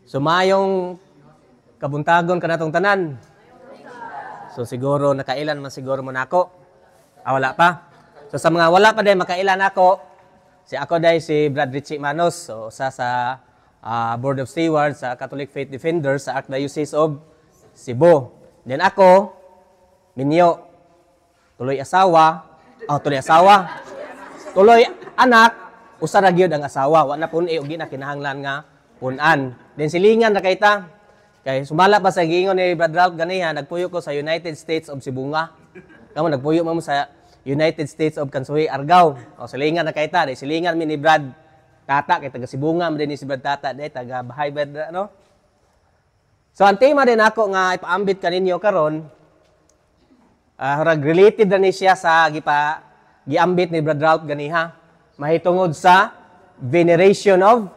Sumayong kabuntagon ka natong tanan. So siguro nakailan man siguro mo nako. Wala pa. So sa mga wala pa day makailan ako, si Brad Richie Manos, so sa Board of Stewards sa Catholic Faith Defenders sa Archdiocese of Cebu. Then ako, Minyo, tuloy anak, usa ra gyud ang asawa, wa na pun ugi na kinahanglan nga punan. Then silingan ra kay ta. Kay sumala pa sa giingon ni Brad Ralph ganiha, nagpuyo ko sa United States of Sibunga. Kamo nagpuyo mo sa United States of Kansuhi, Argao. O silingan na kay ta, silingan mi ni Brad Tata kay taga Sibunga man din ni si Brad Tata, day taga Bahay Bed, no? So ang tema din ako nga ipaambit kaninyo karon, related na ni siya sa giambit ni Brad Ralph ganiha, mahitungod sa veneration of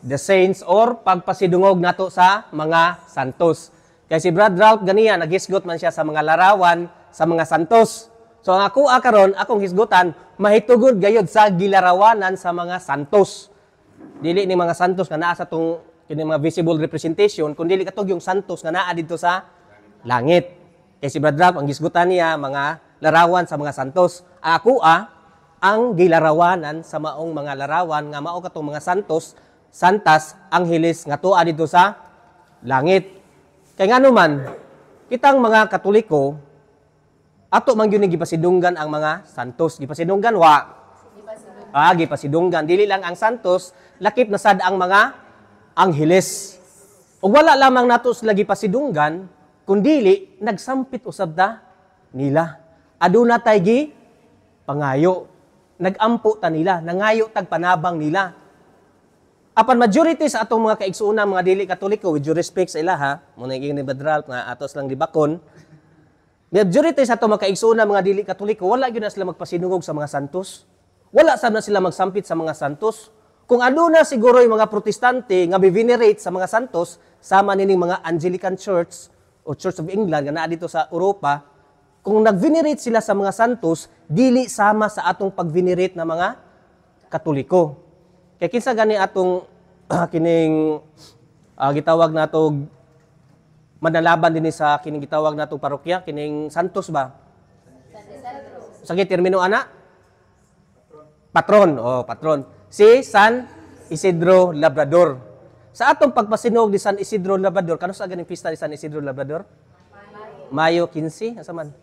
the saints or pagpasidungog nato sa mga santos. Kaya si Brad Ralph ganiya, naghisgot man siya sa mga larawan sa mga santos. So ang ako karon, akong hisgutan, mahitugod gayod sa gilarawanan sa mga santos. Dili ni mga santos nga naa sa tong kini mga visible representation, kundi dili katog yung santos nga naa dito sa langit. Kaya si Brad Ralph, ang hisgutan niya, mga larawan sa mga santos. Ako ang gilarawanan sa maong mga larawan nga mao katong mga santos, santas, angheles nga tuwa dito sa langit. Kaya nga naman, kitang mga Katoliko, ato man gyud gipasidunggan ang mga santos. Gipasidunggan gipasidunggan. Dili lang ang santos, lakip na sad ang mga angheles. Ug wala lamang nato sila gipasidunggan, kundili nagsampit usab ta nila. Aduna tay gi pangayo. Nagampo ta nila, nangayo tag panabang nila. Apan majority sa atong mga kaigsuuna, mga dili Katoliko, with due respect sa ilaha, muna yung ni Brad Ralph nga atos lang dibakon, majority sa atong mga kaigsuuna, mga dili Katoliko, wala yun na sila magpasinungog sa mga santos. Wala sab na sila magsampit sa mga santos. Kung aduna siguro yung mga protestante nga bivenerate sa mga santos, sama nining mga Anglican Church o Church of England nga naa dito sa Europa, kung nag-venerate sila sa mga santos, dili sama sa atong pag-venerate na mga Katoliko. Kaya kinsa gani atong kining gitawag nato manalaban din sa kining gitawag nato parokya, kining santos ba? Sige termino ana? Patron. Patron. Si San Isidro Labrador. Sa atong pagpasinog ni San Isidro Labrador, kano sa ganing pista ni San Isidro Labrador? Mayo 15, asa man?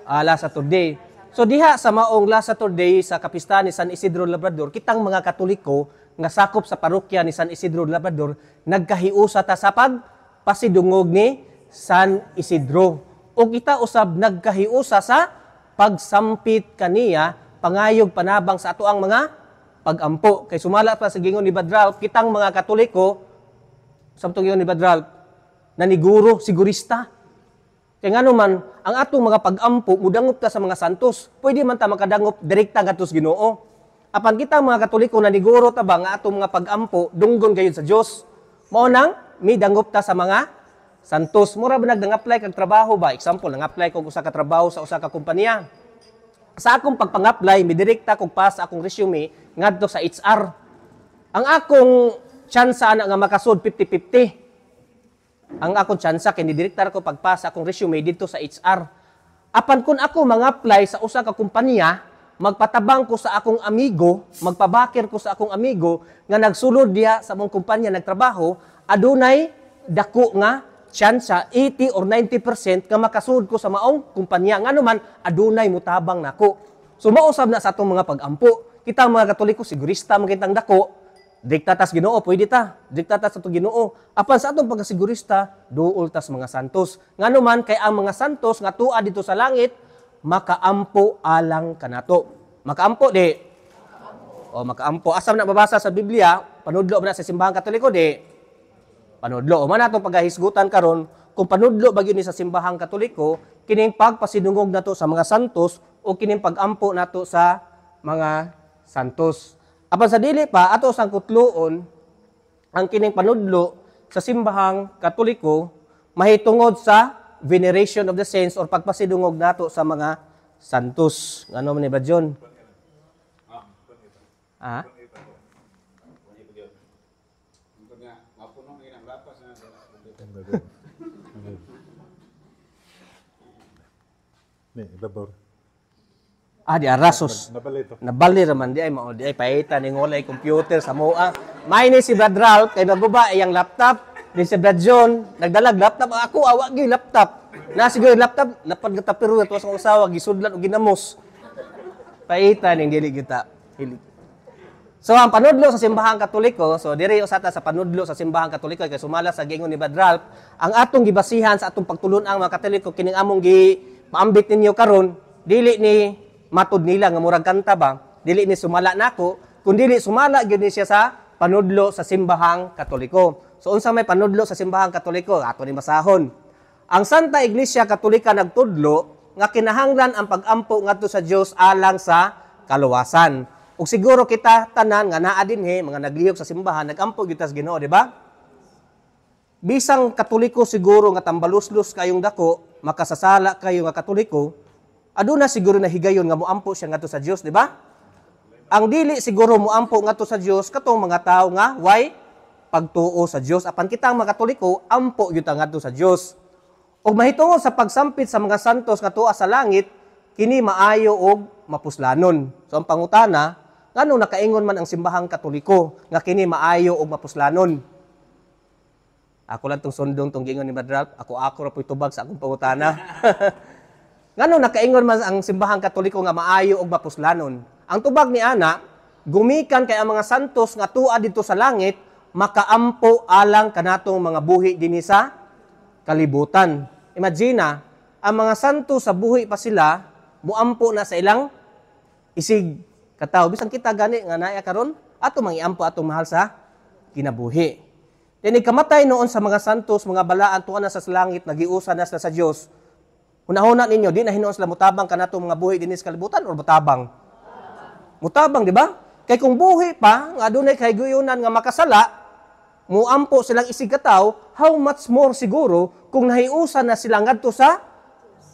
Last Saturday. So diha sa maong last Saturday sa kapistahan ni San Isidro Labrador, kitang mga Katoliko nga sakop sa parokya ni San Isidro Labrador, nagkahiusa ta sa pagpasidungog ni San Isidro. O kita usab nagkahiusa sa pagsampit kaniya, pangayog panabang sa atoang mga pagampo. Kay sumala pa sa gingon ni Brad Ralph, kitang mga Katoliko, samtong gingon ni Brad Ralph, naniguro, sigurista. Kaya nga naman, ang atong mga pag-ampo, mudangop ta sa mga santos, pwede man ta makadangop direkta gatos Ginoo. Apan kita mga Katoliko naniguro ta ba nga atong mga pag-ampo, dunggon gayud sa Dios. Mao nang midangop ta sa mga santos. Mura ba nag-apply kag trabaho ba? Example, nang-apply kog usa ka trabaho sa usa ka kompanya. Sa akong pagpang-apply, midirekta kog pass akong resume ngadto sa HR. Ang akong tsansa na nga makasud 50-50. Ang akong tsansa kay ni direktar ko pagpasa akong resume dito sa HR. Apan kun ako mag-apply sa usa ka kompanya, magpatabang ko sa akong amigo, magpabakir ko sa akong amigo nga nagsulod diha sa mong kumpanya nagtrabaho, adunay dako nga tsansa 80 or 90% nga makasud ko sa maong kumpanya. Ngano man adunay mutabang nako. So mausab na sa atong mga pag-ampo. Kita mga Katoliko sigurista man kitang dako. Diktatas Ginoo, pwede ta. Diktatas sa Ginoo. Apan sa atong pagkasigurista, duol tas mga santos. Ngano man kay ang mga santos nga tuwa dito sa langit, makaampo alang kanato. Makaampo di. Makaampo. Asam na babasa sa Biblia, panudlo ba na sa simbahan Katoliko di? Panudlo. O man atong paghahisgutan karon, kung panudlo ba yun sa simbahan Katoliko, kining pagpasidungog nato sa mga santos o kining pagampo nato sa mga santos. Apan sa dili pa, ato sang kutloon, ang kining panudlo sa simbahang Katoliko, mahitungod sa veneration of the saints or pagpasidungog nato sa mga santos. Ano man ni Brad John? Ah? Labor. Di arasos. Nabalito. Nabali raman di ay mao di ay paita ni ngolay computer sa moa. May ni si Brad Ralph kay naguba iyang laptop. Di si Brad John nagdalag laptop. Ako awa gi laptop. Na siguro laptop lapad gata pero tuwas ang usawa gisudlan og ginamos. Paita ning dili kita. So ang panudlo sa simbahang Katoliko, so diri usata sa panudlo sa simbahang Katoliko kay sumala sa giingon ni Brad Ralph, ang atong gibasihan sa atong pagtulon-ang mga Katoliko kining among gi paambit ninyo karon dili ni matud nila nga murag kanta ba, dili ni sumala nako, kundi dili sumala gyud ni siya sa panudlo sa simbahang Katoliko. So unsa may panudlo sa simbahang Katoliko? Ato ni basahon. Ang Santa Iglesia Katolika nagtudlo nga kinahanglan ang pag-ampo ngadto sa Dios alang sa kaluwasan. Ug siguro kita tanan nga naa dinhi mga naglihok sa simbahan nagampo gyud tas Ginoo, di ba? Bisang Katoliko siguro nga tambaluslos kayong dako, makasasala kayo nga Katoliko, aduna siguro na higayon nga moampo siya ngadto sa Dios, di ba? Ang dili siguro moampo ngadto sa Dios katong mga tawo nga way pagtuo sa Dios. Apan kitang mga Katoliko ampo gyud ngadto sa Dios. Og mahitungod sa pagsampit sa mga santos nga tuwa sa langit, kini maayo og mapuslanon. So ang pangutana, ngano nakaingon man ang simbahang Katoliko nga kini maayo og mapuslanon? Ako lang tong sundong tong gingon ni Brad Ralph, ako ra po'y tubag sa akong pangutana. Ngano nakaingon man ang simbahang Katoliko nga maayo og mapuslanon? Ang tubag ni ana, gumikan kay ang mga santos nga tuwa dito sa langit makaampo alang kanatong mga buhi dinhi sa kalibutan. Imagine, ang mga santos sa buhi pa sila muampo na sa ilang isig kataw. Bisan kita gani nga naaya karon, ato mangiampo atong mahal sa kinabuhi. Dinig kamatay noon sa mga santos, mga balaan tuwa na sa langit, nagiusa na sa Dios. Hunahuna ninyo, di na hinuon sila mutabang kanatong mga buhi dinhi sa kalibutan or mutabang? Mutabang, di ba? Kay kung buhi pa, nga adunay kahiguyunan nga makasala, muampo silang isig kataw, how much more siguro kung nahiusa na sila ngadto sa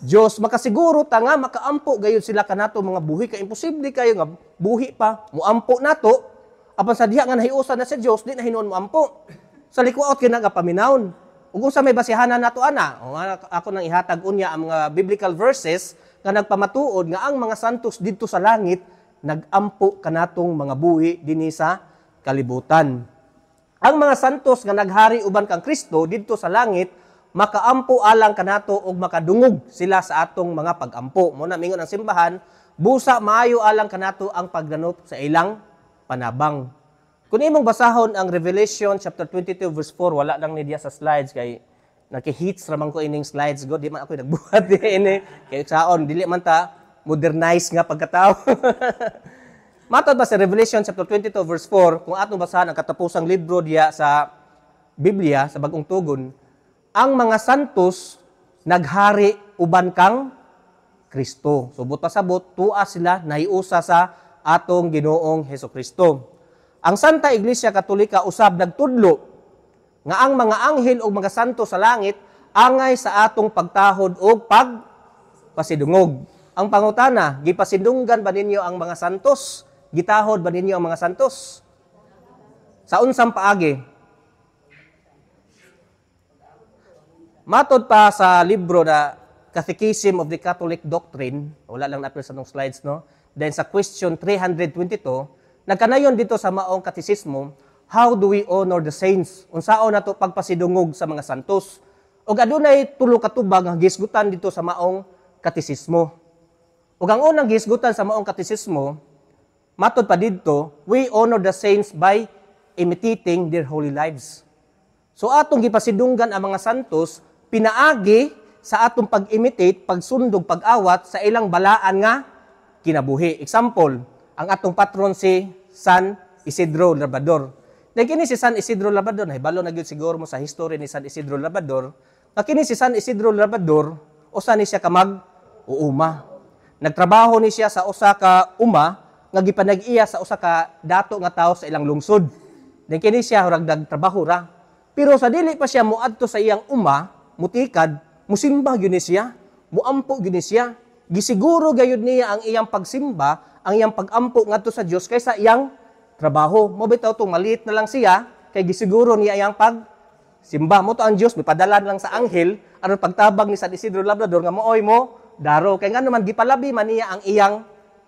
Dios, makasiguro ta nga makaampo gayud sila kanato mga buhi kay imposible kayo nga buhi pa muampo nato apan sa diha nga nahiusa na sa Dios di na hinuon muampo. Sa likuot kina nga paminawon. Ug unsa may basihanan nato ana? O ako nang ihatag unya ang mga biblical verses nga nagpamatuod nga ang mga santos didto sa langit nagampo kanatong mga buhi dinhi sa kalibutan. Ang mga santos nga naghari uban kang Kristo didto sa langit makaampo alang kanato og makadungog sila sa atong mga pagampo. Muna mingon ang simbahan, busa maayo alang kanato ang pagdanop sa ilang panabang. Kung imong basahon ang Revelation chapter 22 verse 4, wala lang ni diya sa slides kay naki-hits raman ko ining slides go, di man ako nagbuhat ini kay saon dili man ta modernize nga pagkatao. Matod ba sa Revelation chapter 22 verse 4, kung atong basahan ang katapusang libro diya sa Biblia sa Bagong Tugon, ang mga santos naghari uban kang Kristo. Subot pasabot, tuwa sila nahiusa sa atong Ginoong Hesukristo. Ang Santa Iglesia Katolika usab nagtudlo nga ang mga anghel o mga santo sa langit angay sa atong pagtahod o pagpasidungog. Ang pangutana, gipasidunggan ba ninyo ang mga santos? Gitahod ba ninyo ang mga santos? Sa unsang paagi? Matod pa sa libro na Catechism of the Catholic Doctrine, wala lang na-appear sa nung slides, no? Then sa question 322, nagkanayon dito sa maong katisismo, how do we honor the saints? Unsaon na to pagpasidungog sa mga santos? O adunay tulo katubag ang gisgutan dito sa maong katisismo. O ang unang gisgutan sa maong katisismo, matod pa dito, we honor the saints by imitating their holy lives. So atong gipasidunggan ang mga santos, pinaagi sa atong pag-imitate, pagsundog, pag-awat sa ilang balaan nga kinabuhi. Example, ang atong patron si San Isidro Labrador. Kini si San Isidro Labrador, nahibalo na gyud siguro mo sa history ni San Isidro Labrador. Kini si San Isidro Labrador, usa ni siya ka mag-uuma. Nagtrabaho ni siya sa usa ka uma nga gipanag-iya sa usa ka dato nga tawo sa ilang lungsod. Kini siya ragdag trabaho ra. Pero sa dili pa siya muadto sa iyang uma, mutikad, musimba gyud ni siya, muampo gyud ni siya. gisiguro gayud niya ang iyang pagsimba, ang iyang pagampo ngadto sa Dios kaysa iyang trabaho. Mo bitaw tong maliit na lang siya kay gisiguro niya iyang pagsimba. Mo to ang Dios mipadala lang sa anghel aron pagtabang ni San Isidro Labrador nga mooy mo daro kay ngano man gipalabi man niya ang iyang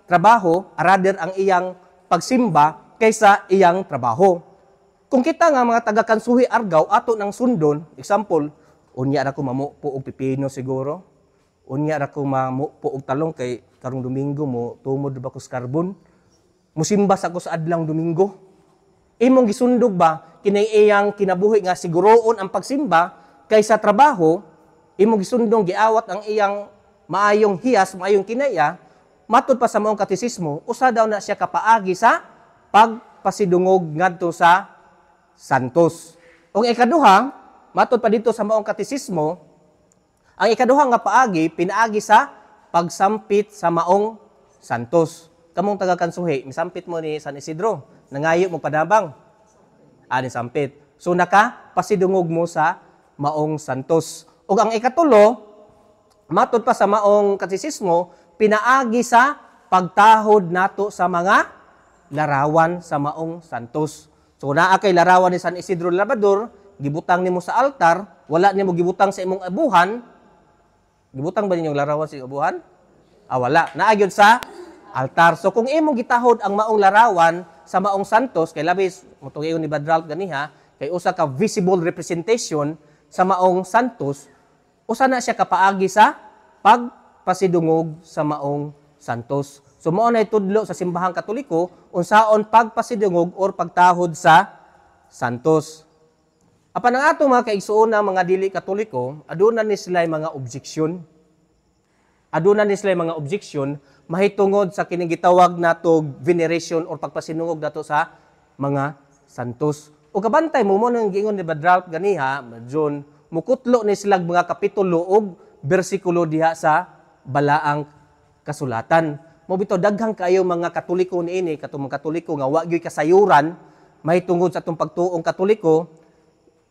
trabaho, rather ang iyang pagsimba kaysa iyang trabaho. Kung kita nga mga taga-Kansuhi Argao ato ng sundon, example, unya ra ko mamupo og pipino siguro. Unya ra ko mamupo og talong kay karong Domingo mo tumod ba ko sa karbon. Musimba sa ko sa adlang Domingo. Imong gisundog ba kinay iyang kinabuhi nga siguroon ang pagsimba kaysa trabaho, imong gisundong giawat ang iyang maayong hiyas, maayong kinaya, matud pa sa maong katisismo, usa daw na siya kapaagi sa pagpasidungog ngadto sa santos. Ug ikaduha, matud pa dito sa maong katisismo, ang ikaduha nga paagi pinaagi sa pagsampit sa maong santos. Kamong taga-Kansuhi, misampit mo ni San Isidro, nangayo mo padabang. Ani sampit. So pasidungog mo sa maong santos. Ug ang ikatulo, matud pa sa maong katisismo, pinaagi sa pagtahod nato sa mga larawan sa maong santos. So naa kay larawan ni San Isidro Labrador, gibutang nimo sa altar, wala nimo gibutang sa imong abuhan. Gibutang ba ninyong larawan sa abuhan? Wala. Naa gyud sa altar. So kung imong gitahod ang maong larawan sa maong santos, kay labis motong ni Brad Ralph ganiha, kay usa ka visible representation sa maong santos, usa na siya kapaagi sa pagpasidungog sa maong santos. So mao na itudlo sa simbahang Katoliko unsaon pagpasidungog or pagtahod sa santos. Apan ang atong mga kaigsuon mga dili Katoliko, aduna ni sila mga objection. Aduna ni sila mga objection mahitungod sa kining gitawag nato veneration or pagpasinungog nato sa mga santos. O kabantay mo nang giingon ni Brad Ralph ganiha, John, mukutlo ni sila mga kapitulo og bersikulo diha sa balaang kasulatan. Mo bitaw daghang kayo mga Katoliko niini, katong mga Katoliko nga wa gyud kasayuran mahitungod sa atong pagtuong Katoliko,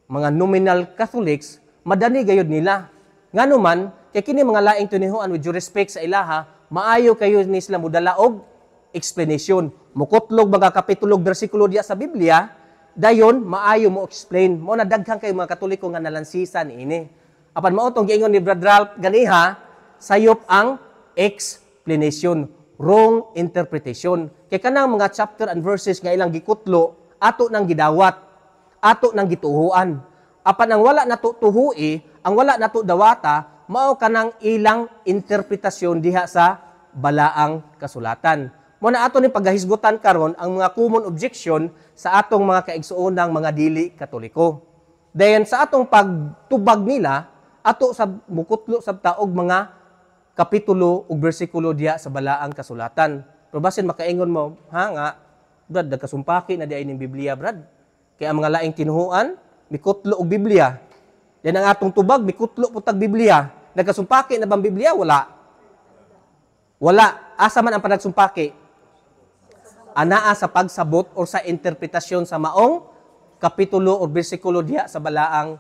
mga nominal Catholics, madani gayud nila. Ngano man, kay kini mga laing tunihuan with due respect sa ilaha, maayo kayo ni sila mudala og explanation. Mukutlog mga kapitulog bersikulo diya sa Biblia, dayon maayo mo explain. Mo na daghang kayo mga Katoliko nga nalansisan ini. Apan mao tong giingon ni Brad Ralph ganiha, sayop ang explanation, wrong interpretation. Kay kanang mga chapter and verses nga ilang gikutlo, ato nang gidawat, ato nang gituhuan. Apan ang wala nato tuhui, ang wala nato dawata, mao kanang ilang interpretasyon diha sa balaang kasulatan. Mo na ato ni paggahisgutan karon ang mga common objection sa atong mga kaigsuonang mga dili Katoliko. Then sa atong pagtubag nila, ato sa mukutlo sa taog mga kapitulo ug bersikulo diha sa balaang kasulatan. Pero basin makaingon mo, nga, Brad, nagkasumpaki na di ay ng Biblia, Brad. Kaya ang mga laing tinuhuan, mikutlo og Biblia. Yan ang atong tubag, mikutlo po tag Biblia. Nagkasumpaki na bang Biblia? Wala. Wala. Asa man ang panagsumpaki? Anaa sa pagsabot o sa interpretasyon sa maong kapitulo o bersikulo diha sa balaang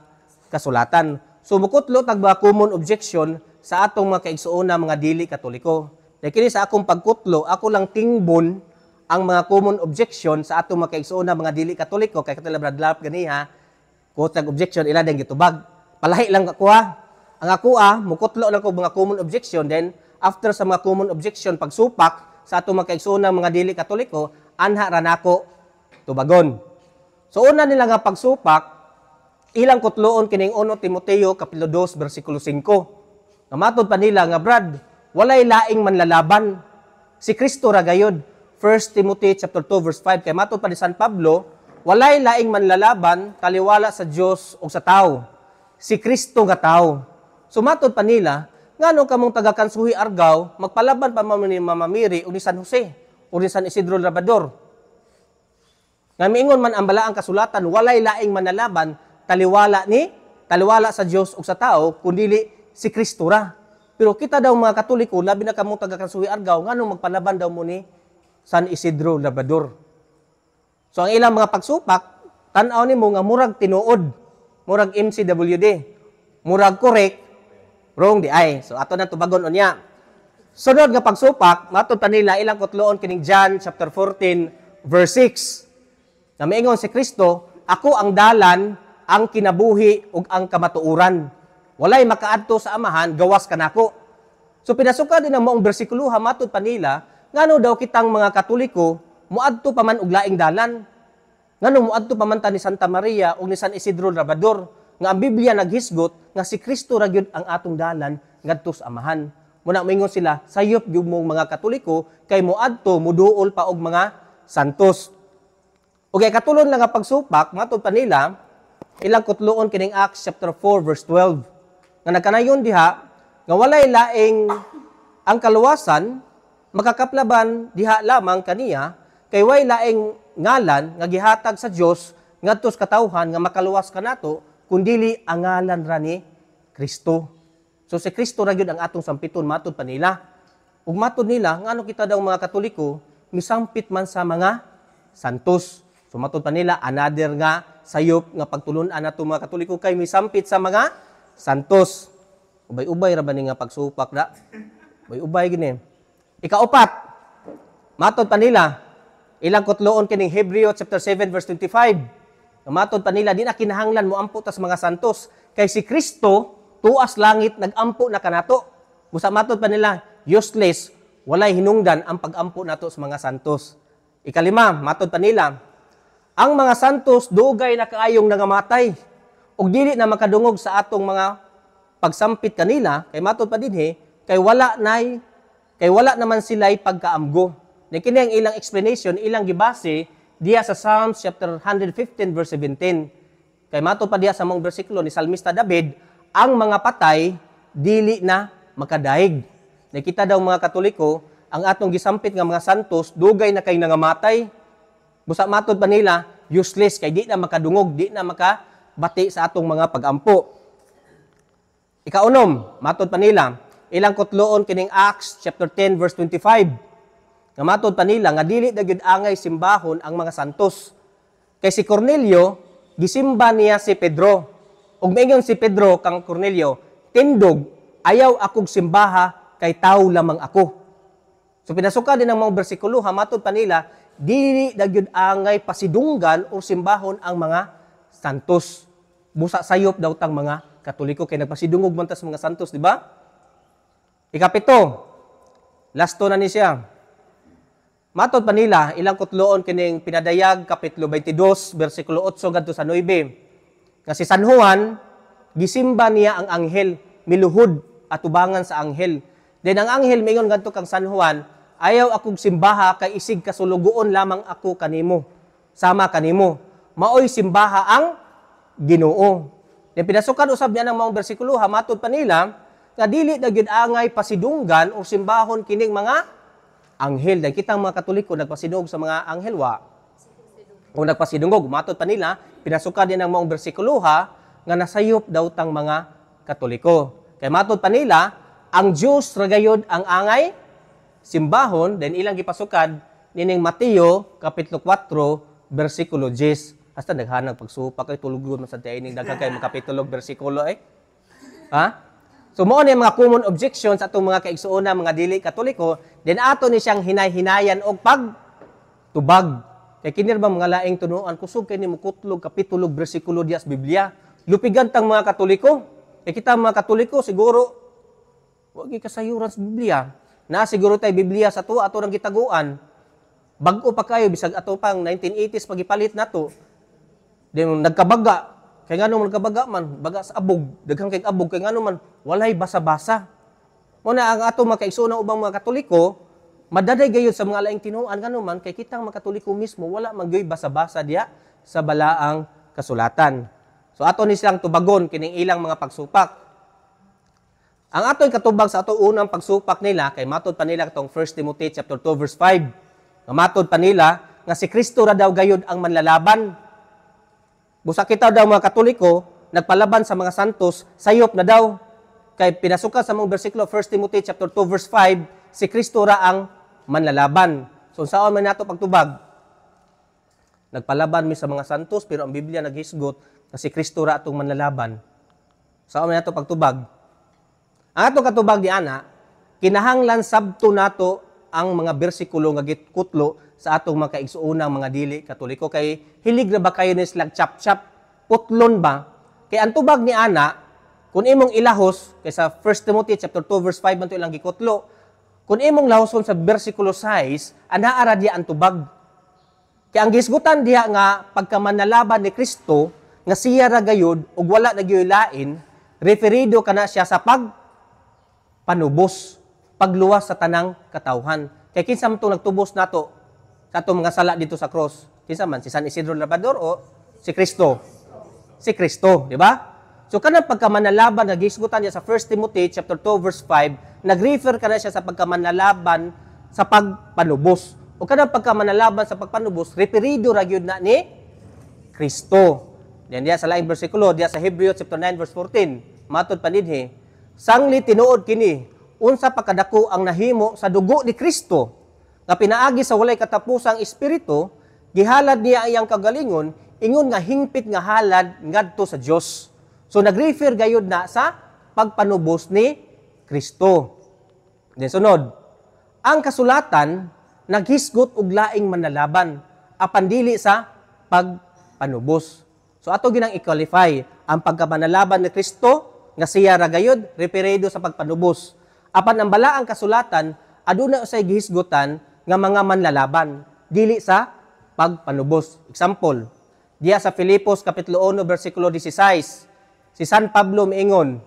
kasulatan. So, mukutlo tag mga common objection sa atong mga kaigsuona mga dili Katoliko. Dahil kini sa akong pagkutlo, ako lang tingbon ang mga common objection sa atong mga kaigsuona mga dili Katoliko, kay katila Brad Ralph ganiha, kutag objection ila din gitubag. Palahi lang ako Ang ako mukutlo lang ko mga common objection, then after sa mga common objection pagsupak sa atong mga kaigsuona mga dili Katoliko, anha ra nako tubagon. So una nila nga pagsupak, ilang kutloon kining 1 Timoteo kapitulo 2 bersikulo 5. Namatod pa nila nga, Brad, walay laing manlalaban. Si Kristo ra gayud. 1 Timothy chapter 2 verse 5 kay matod pa ni San Pablo, walay laing manlalaban kaliwala sa Dios o sa tao. Si Kristo nga tao. So matod pa nila, ngano kamong taga-Kansuhi Argao magpalaban pa ni Mama Mary o ni San Jose o ni San Isidro Labrador. Nga miingon man ang balaang kasulatan, walay laing manlalaban taliwala sa Dios o sa tao kundi si Kristo ra. Pero kita daw mga Katoliko, labi na kamong taga-Kansuhi Argao, ngano magpalaban daw mo ni San Isidro Labrador. So ang ilang mga pagsupak, tan-aw nimo nga murag tinuod, murag MCWD, murag correct, wrong di ay. So ato na tubagon unya. Sunod nga pagsupak, matod pa nila ilang kutloon kining John chapter 14 verse 6. Na miingon si Kristo, ako ang dalan, ang kinabuhi ug ang kamatuoran. Walay makaadto sa amahan gawas kanako. So pinasuka din ang maong bersikulo matod pa nila, ngano daw kitang mga Katoliko muadto pa man og laing dalan. Ngano muadto pa man ta ni Santa Maria ug ni San Isidro Labrador nga ang Biblia naghisgot nga si Kristo ra gyud ang atong dalan ngadto sa amahan. Muna moingon sila, sayop gyud mong mga Katoliko kay muadto muduol pa og mga santos. Ug kay katulon lang nga pagsupak matod pa nila ilang kutloon kining Acts chapter 4 verse 12 nga nagkanayon diha nga walay laing ang kaluwasan makakaplaban diha lamang kaniya kay way laing ngalan nga gihatag sa Dios ngadto sa katawhan nga makaluwas kanato kundili ang ngalan ra ni Kristo. So si Kristo ra gyud ang atong sampiton matod pa nila. Ug matod nila ngano kita daw mga Katoliko misampit man sa mga santos. So matod pa nila another nga sayop nga pagtulon-an nato mga Katoliko kay misampit sa mga santos. Ubay-ubay ra ba ni nga pagsupak da? Ubay-ubay gini. Ikaapat, matod pa nila ilang kutloon kining Hebreo chapter 7 verse 25. Matod pa nila di na kinahanglan mo ampo tas mga santos kay si Kristo tuas langit nagampo na kanato. Busa matod pa nila useless, walay hinungdan ang pagampo nato sa mga santos. Ikalima, matod pa nila ang mga santos dugay na kaayong nangamatay ug dili na makadungog sa atong mga pagsampit kanila kay matod pa dinhi kay wala naman sila'y pagkaamgo. Ni kini ang ilang explanation ilang gibase diya sa Psalms chapter 115 verse 17. Kay matod pa diya sa mong bersikulo ni Salmista David, ang mga patay dili na makadaig. Nakita daw mga Katoliko ang atong gisampit nga mga santos dugay na kay nangamatay. Busa matod pa nila useless kay di na makadungog, di na makabati sa atong mga pagampo. Ikaunom, matod pa nila ilang kutloon kining Acts chapter 10 verse 25. Nga matod pa nila nga dili dagyud angay simbahon ang mga santos. Kay si Cornelio gisimba niya si Pedro. Ug miingon si Pedro kang Cornelio, tindog ayaw akog simbaha kay tawo lamang ako. So pinasuka din ang mga bersikulo matod pa nila dili dagyud angay pasidunggan o simbahon ang mga santos. Busa sayop daw tang mga Katoliko kay nagpasidungog man ta sa mga santos, di ba? Ikapito, lasto na ni siya. Matod pa nila ilang kutloon kining pinadayag kapitulo 22 bersikulo 8 ngadto sa 9. Kasi San Juan gisimba niya ang anghel, miluhod at tubangan sa anghel. Then ang anghel mingon ngadto kang San Juan, ayaw akong simbaha kay isig kasulugoon lamang ako kanimo. Sama kanimo. Maoy simbaha ang Ginoo. Then pinasukan usab niya ng mga bersikulo matod pa nila nga dili na gyud angay pasidunggan o simbahon kining mga anghel. Dan kitang mga Katoliko nagpasidungog sa mga anghel wa. O nagpasidungog matod pa nila pinasukan din ng mga bersikulo nga nasayop daw tang mga Katoliko. Kay matod pa nila ang Dios ra gayud ang angay simbahon, then ilang gipasukan nining Mateo kapitulo 4 bersikulo 10. Hasta naghanag pagsupak kay tulugon man sa tining daghang kay mga kapitulo bersikulo Ha? So mao ni mga common objections atong mga kaigsuona mga dili Katoliko, then ato ni siyang hinay-hinayan og pagtubag. Kay kinir ba mga laing tunuan kusog kay nimo kutlog kapitulo bersikulo diya sa Biblia. Lupigan tang mga Katoliko. Kay kita mga Katoliko siguro wa gyud kasayuran sa Biblia. Na siguro tay Biblia sa ato nang gitaguan. Bag-o pa kayo bisag ato pang 1980s pagipalit nato. Then nagkabaga. Kay ngano man nagkabaga man, baga sa abog, daghang kay abog kay ngano man walay basa-basa. Muna ang ato mga kaigsuona ubang mga Katoliko, madaday gayud sa mga laing tinuan ngano man kay kitang mga Katoliko mismo wala man gayud basa-basa diya sa balaang kasulatan. So ato ni silang tubagon kining ilang mga pagsupak. Ang ato'y katubag sa ato unang pagsupak nila kay matod pa nila katong 1 Timothy chapter 2 verse 5. Nga matod pa nila nga si Kristo ra daw gayud ang manlalaban. Busa kita daw mga Katoliko nagpalaban sa mga santos, sayop na daw. Kay pinasukan sa mga bersikulo 1 Timothy chapter 2 verse 5, si Kristo ra ang manlalaban. So saan man nato pagtubag? Nagpalaban mi sa mga santos pero ang Biblia naghisgot na si Kristo ra atong manlalaban. Saan man nato pagtubag? Ang atong katubag di ana, kinahanglan sabto nato ang mga bersikulo nga gitkutlo sa atong mga kaigsuunang mga dili Katoliko. Kay hilig na ba kayo ni slag chap-chap? Putlon ba? Kay ang tubag ni ana, kung imong ilahos, kay sa 1 Timothy chapter 2 verse 5 man to ilang gikutlo, kung imong lahoson sa bersikulo 6, anaara diya ang tubag. Kaya ang gisgutan diya nga pagkamanalaban ni Kristo, nga siya ra gayud ug wala nagyulain, referido kana siya sa panubos, pagluwas sa tanang katawhan. Kay kinsa man itong nagtubos nato sa atong mga sala dito sa cross? Kinsa man? Si San Isidro Labrador o si Kristo? Si Kristo, di ba? So kanang pagkamanalaban nga gisgutan niya sa 1 Timothy chapter 2 verse 5, nag-refer kana siya sa pagkamanalaban sa pagpanubos. O kanang pagkamanalaban sa pagpanubos, referido ra gyud na ni Kristo. Diyan diya sa laing bersikulo, diya sa Hebrews chapter 9 verse 14, matod panidhi, sangli tinuod kini, unsa pa kadako ang nahimo sa dugo ni Kristo, nga pinaagi sa walay katapusang espiritu, gihalad niya iyang kagalingon, ingon nga hingpit nga halad ngadto sa Dios. So nag-refer gayud na sa pagpanubos ni Kristo. Then sunod, ang kasulatan naghisgot og laing manlalaban apan dili sa pagpanubos. So ato ginang i-qualify ang pagkamanalaban ni Kristo nga siya ra gayud referido sa pagpanubos. Apan ang balaang kasulatan aduna usay gihisgutan nga mga manlalaban dili sa pagpanubos. Example, diya sa Filipos kapitulo 1 bersikulo 16, si San Pablo miingon,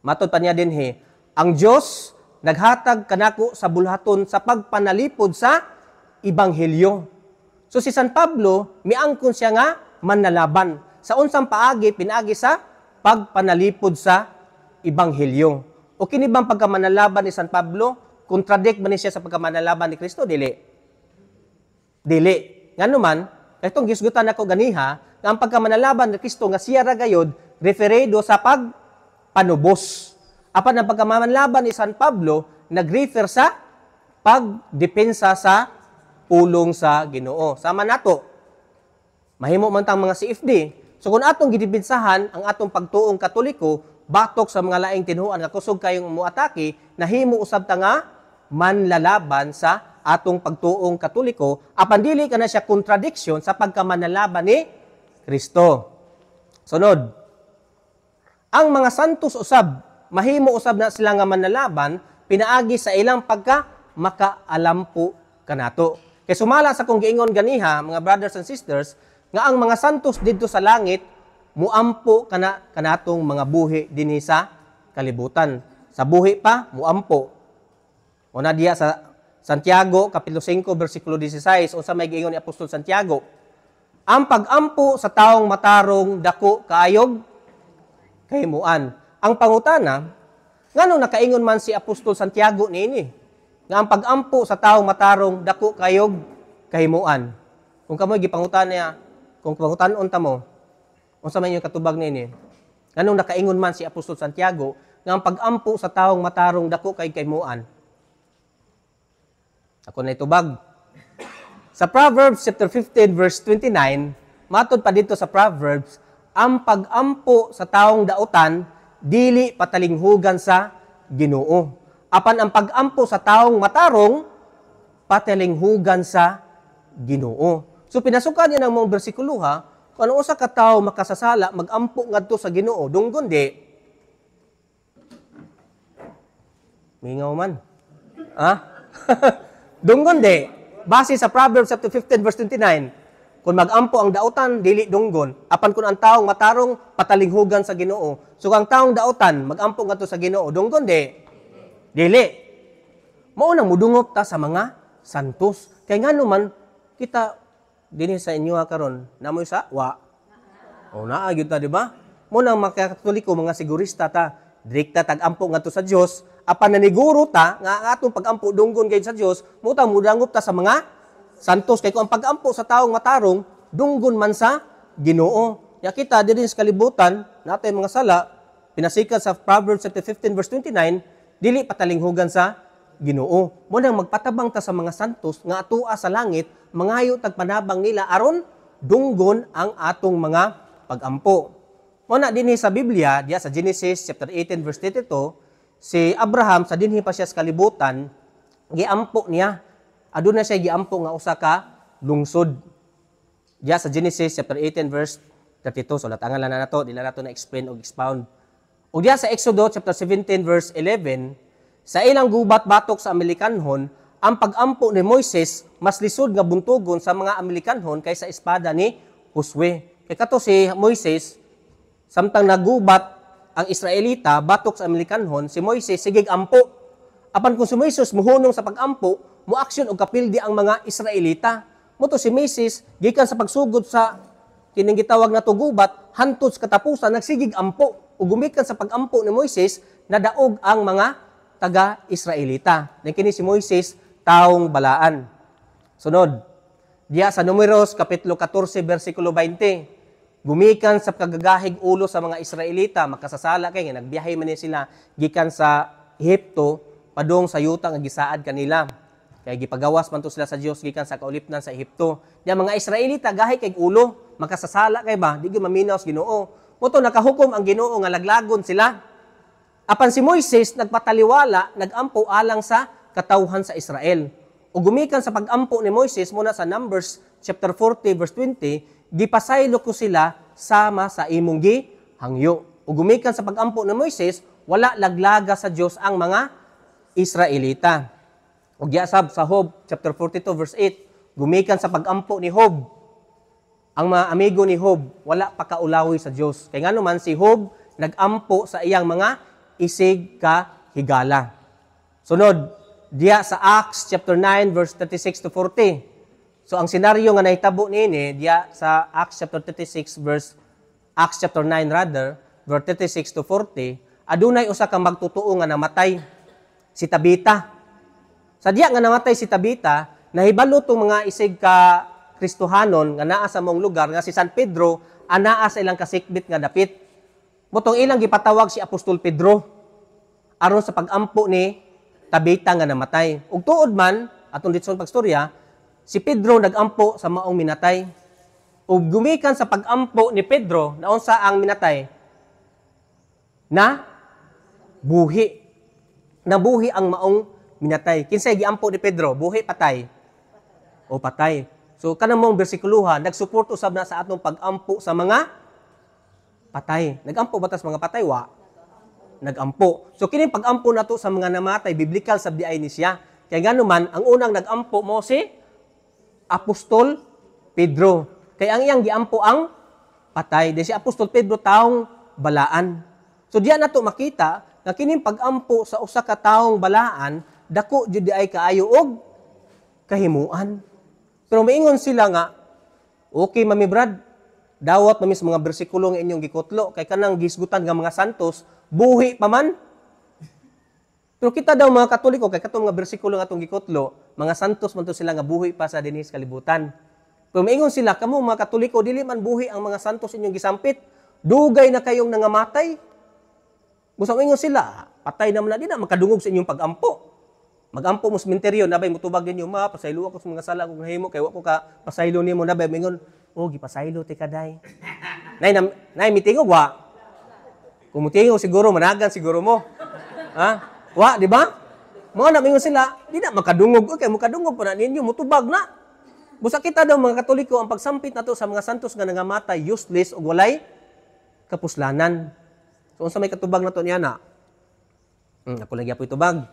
matod pa niya dinhi, ang Dios naghatag kanako sa bulhaton sa pagpanalipod sa ebanghelyo. So si San Pablo miangkon siya nga manlalaban. Sa unsang paagi pinaagi sa pagpanalipod sa ebanghelyo. O kini bang pagkamanlalaban ni San Pablo, contradict ba ni siya sa pagkamanlalaban ni Kristo? Dili. Dili. Ngano man, itong gisgutan ako ganiha, nga ang pagkamanlalaban ni Kristo nga siya ra gayud referido sa pagpanubos. Apan ang pagkamanlaban ni San Pablo nagrefer sa pagdepensa sa pulong sa Ginoo. Sama nato. Mahimo man tang mga CFD. So kung atong gidepensahan ang atong pagtuong Katoliko batok sa mga laing tinhuan nga kusog kayong muatake, nahimo usab ta nga manlalaban sa atong pagtuong Katoliko, apan dili kana siya contradiction sa pagkamanlalaban ni Kristo. Sunod, ang mga santos usab, mahimo usab na sila nga manlalaban, pinaagi sa ilang pagka makaalampo kanato. Kay sumala sa kung giingon ganiha, mga brothers and sisters, nga ang mga santos didto sa langit, muampo kanatong mga buhi dinhi sa kalibutan. Sa buhi pa, muampo. Una diya sa Santiago, kapitulo 5, versikulo 16, unsa may giingon ni Apostol Santiago, ang pag-ampo sa taong matarong dako kaayog kahimuan. Ang pangutana, ngano nakaingon man si Apostol Santiago niini nga ang pag-ampo sa taong matarong dako kaayog kahimuan. Kung kamoy gipangutan niya, kung pangutan-on ta mo, unsa man yung katubag niini? Ngano nakaingon man si Apostol Santiago nga ang pag-ampo sa taong matarong dako kay kahimuan? Ako na itubag. Sa Proverbs chapter 15 verse 29, matod pa dito sa Proverbs, ang pag-ampo sa taong dautan dili patalinghugan sa Ginoo. Apan ang pag-ampo sa taong matarong patalinghugan sa Ginoo. So pinasukan niya ng mga bersikulo ha, kung ano usa ka tawo makasasala mag-ampo ngadto sa Ginoo, dunggon di. Mingaw man. Ha? Dunggon di. Base sa Proverbs chapter 15 verse 29, kung mag-ampo ang dautan, dili dunggon. Apan kung ang taong matarong, patalinghugan sa Ginoo. So kung ang taong dautan, mag-ampo nga to sa Ginoo, dunggon di? Dili. Maunang mudungop ta sa mga santos. Kaya nga naman, kita, din sa inyo karon namoy sa wa. O naagid ta, di ba? Munang makakatoliko, mga sigurista ta, direkta tag-ampo nga to sa Dios, apan naniguro ta nga atong pag-ampo dunggon gayud sa Dios, mutang mudangop ta sa mga santos. Kay kung ang pag-ampo sa taong matarong dunggon man sa Ginoo. Ya kita diri sa kalibutan natay mga sala pinasikat sa Proverbs 15 verse 29, dili patalinghugan sa Ginoo. Mo nang magpatabang ta sa mga santos nga atua sa langit, mangayo tagpanabang nila aron dunggon ang atong mga pag-ampo. Mo na dinhi sa Biblia, diya sa Genesis chapter 18 verse 32, si Abraham sa dinhi pa siya sa kalibutan, giampo niya. Aduna siya giampo nga usa ka lungsod. Diya sa Genesis chapter 18 verse 32. So latangan lang na nato, di na nato na explain o expound. O diya sa Exodo chapter 17 verse 11, sa ilang gubat batok sa Amerikanhon, ang pag-ampo ni Moises mas lisod nga buntugon sa mga Amerikanhon kaysa espada ni Josue. Kay kato si Moises, samtang nagubat ang Israelita batok sa Amerikanhon, si Moises sigig ampo. Apan kung si Moises muhunong sa pag-ampo, muaksyon og kapildi ang mga Israelita. Moto si Moises gikan sa pagsugod sa kining gitawag na gubat hantod sa katapusan nagsigig ampo. Ug gumikan sa pag-ampo ni Moises nadaog ang mga taga-Israelita. Ning kini si Moises taong balaan. Sunod, diya sa Números kapitulo 14 bersikulo 20. Gumikan sa kagagahig ulo sa mga Israelita, makasasala kay nga nagbiyahe man sila gikan sa Ehipto padung sa yuta nga gisaad kanila. Kaya gipagawas man to sila sa Dios gikan sa kaulipnan sa Ehipto. Diya mga Israelita gahi kay ulo, makasasala kay ba, di gyud maminaw sa Ginoo. Moto nakahukom ang Ginoo nga laglagon sila. Apan si Moises nagpataliwala, nagampo alang sa katawhan sa Israel. O gumikan sa pag-ampo ni Moises muna sa Numbers chapter 40 verse 20, gipasaylo ko sila sama sa imong gihangyo. O gumikan sa pag-ampo ni Moises, wala laglaga sa Dios ang mga Israelita. O giasab sa Job chapter 42 verse 8, gumikan sa pag-ampo ni Job, ang mga amigo ni Job, wala pa kaulawi sa Dios. Kay ngano man si Job nagampo sa iyang mga isig ka higala. Sunod, diya sa Acts chapter 9 verse 36 to 40. So ang senaryo nga nahitabo niini diya sa Acts chapter 36 verse Acts chapter 9 rather verse 36 to 40, adunay usa ka magtutuo nga namatay, si Tabita. Sa diya nga namatay si Tabita, nahibalo tong mga isig ka Kristohanon nga naa sa mong lugar nga si San Pedro anaa sa ilang kasikbit nga dapit. Motong ilang gipatawag si Apostol Pedro aron sa pag-ampo ni Tabita nga namatay. Ug tuod man, atong ditson pagstorya, si Pedro nagampo sa maong minatay. Ug gumikan sa pag-ampo ni Pedro, naunsa ang minatay? Na buhi. Nabuhi ang maong minatay. Kinsay giampo ni Pedro? Buhi, patay? O patay. So kanang mong bersikuluhan, nagsuporto usab na sa atong pag-ampo sa mga patay. Nagampo ba tas mga patay? Wa. Nagampo. So kining pag-ampo nato sa mga namatay, biblical sabdi ay ni siya. Kaya gano man, ang unang nagampo mo si Apostol Pedro. Kaya ang iyang giampo ang patay. Di si Apostol Pedro taong balaan. So diyan nato makita na kining pag-ampo sa usa ka taong balaan, dako jud di ay kaayo og kahimuan. Pero maingon sila nga, okay Mami Brad, dawat mamis mga bersikulo nga inyong gikutlo kay kanang gisgutan nga mga santos buhi pa man. Pero kita daw mga Katoliko, kay katong mga bersikulo nga itong gikotlo, mga santos man to sila nga buhi pa sa dinis kalibutan. Pero maingon sila, kamo mga Katoliko, dili man buhi ang mga santos inyong gisampit. Dugay na kayong nangamatay. Gusto maingon sila, patay naman na, di na makadungog sa inyong pag-ampo. Mag-ampo mo sa sementeryo, nabay mutubag ninyo, pasaylo ako sa mga sala kung nahimo, kay wako ka pasaylo nimo nabay, maingon, gipasaylo ti kaday. Nay mitingog wa. Kung mutingo siguro, managan siguro mo. Ha? Wa, di ba? Mga namingon sila, di na makadungog. Okay, makadungog pa na ninyo, mutubag na. Busa kita daw mga Katoliko, ang pagsampit na to sa mga santos nga nangamatay, useless o walay kapuslanan. So, unsa may katubag na to niya na? Ako lagi po itubag.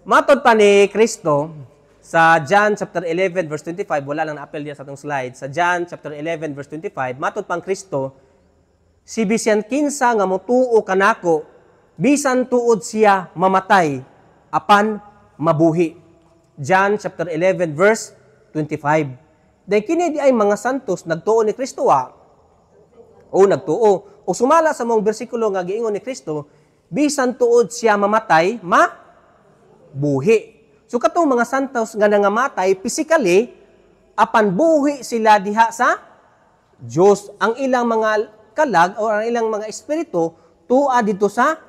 Matod pa ni Kristo, sa John chapter 11 verse 25, wala lang na-appel diya sa itong slide. Sa John chapter 11 verse 25, matod pa ang Kristo, si bisan kinsa nga motuo kanako, bisan tuod siya mamatay, apan mabuhi. John chapter 11 verse 25. Dahil kini di ay mga santos nagtuo ni Kristo o nagtuo. O sumala sa mong bersikulo nga giingon ni Kristo, bisan tuod siya mamatay, mabuhi. So katong mga santos nga nangamatay physically, apan buhi sila diha sa Dios. Ang ilang mga kalag o ang ilang mga espiritu tua dito sa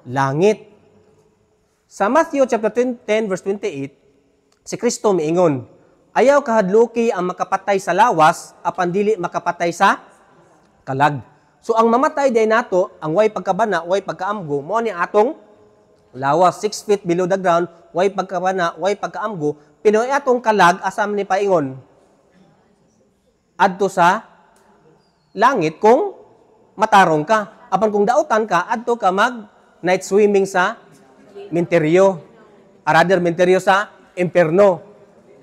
langit. Sa Matthew chapter 10 verse 28, si Kristo miingon, ayaw kahadluki ang makapatay sa lawas apan dili makapatay sa kalag. So ang mamatay day nato, ang way pagkabana, way pagkaamgo, mo ni atong lawas 6 feet below the ground, way pagkabana, way pagkaamgo, pinoy atong kalag asam ni paingon. Adto sa langit kung matarong ka. Apan kung dautan ka, adto ka mag night swimming sa menteryo. Rather menteryo sa imperno.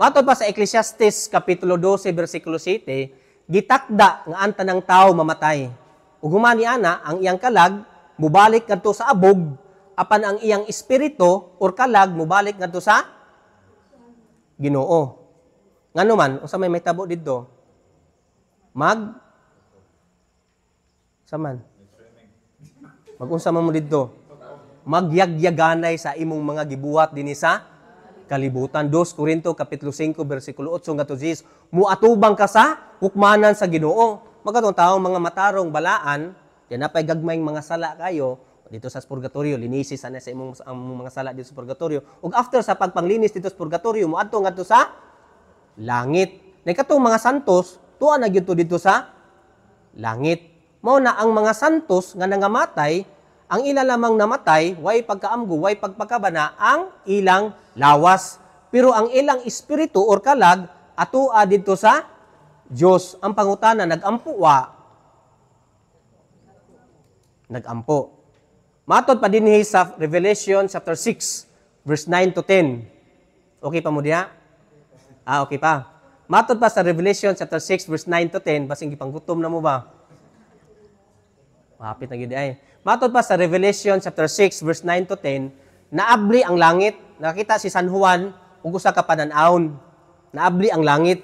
Matod pa sa Ecclesiastes kapitulo 12 bersikulo 7, gitakda nga ang tanang tao mamatay. Ug humani ana ang iyang kalag mubalik ngadto sa abog, apan ang iyang espiritu or kalag mubalik ngadto sa Ginoo. Ngano man unsa may tabo didto? Saman. Mag-unsa man mo didto? Magyagyaganay sa imong mga gibuhat dinhi sa kalibutan. 2 Korinto kapitulo 5 bersikulo 8 ngadto 10, muatubang ka sa hukmanan sa Ginoo. Magkatong taong mga matarong balaan, yan napay gagmayng mga sala kayo dito sa purgatorio, linisis sana sa imong mga sala dito sa purgatorio. Ug after sa pagpanglinis dito sa purgatorio, muadto ngadto sa langit. Ning katong mga santos, tuwa na gyud dito sa langit. Mao na ang mga santos nga nangamatay, ang ila lamang namatay, way pagkaamgo, way pagpakabana, ang ilang lawas. Pero ang ilang espiritu or kalag, atua dito sa Diyos. Ang pangutana, nagampo wa? Nagampo. Matod pa dinhi sa Revelation chapter 6, verse 9 to 10. Okay pa mo diha? Okay pa. Matod pa sa Revelation chapter 6, verse 9 to 10, basing gipanggutom na mo ba? Mahapit na gid ay. Matod pa sa Revelation chapter 6, verse 9 to 10, naabli ang langit. Nakita si San Juan, ug usa ka panan-awon. Naabli ang langit.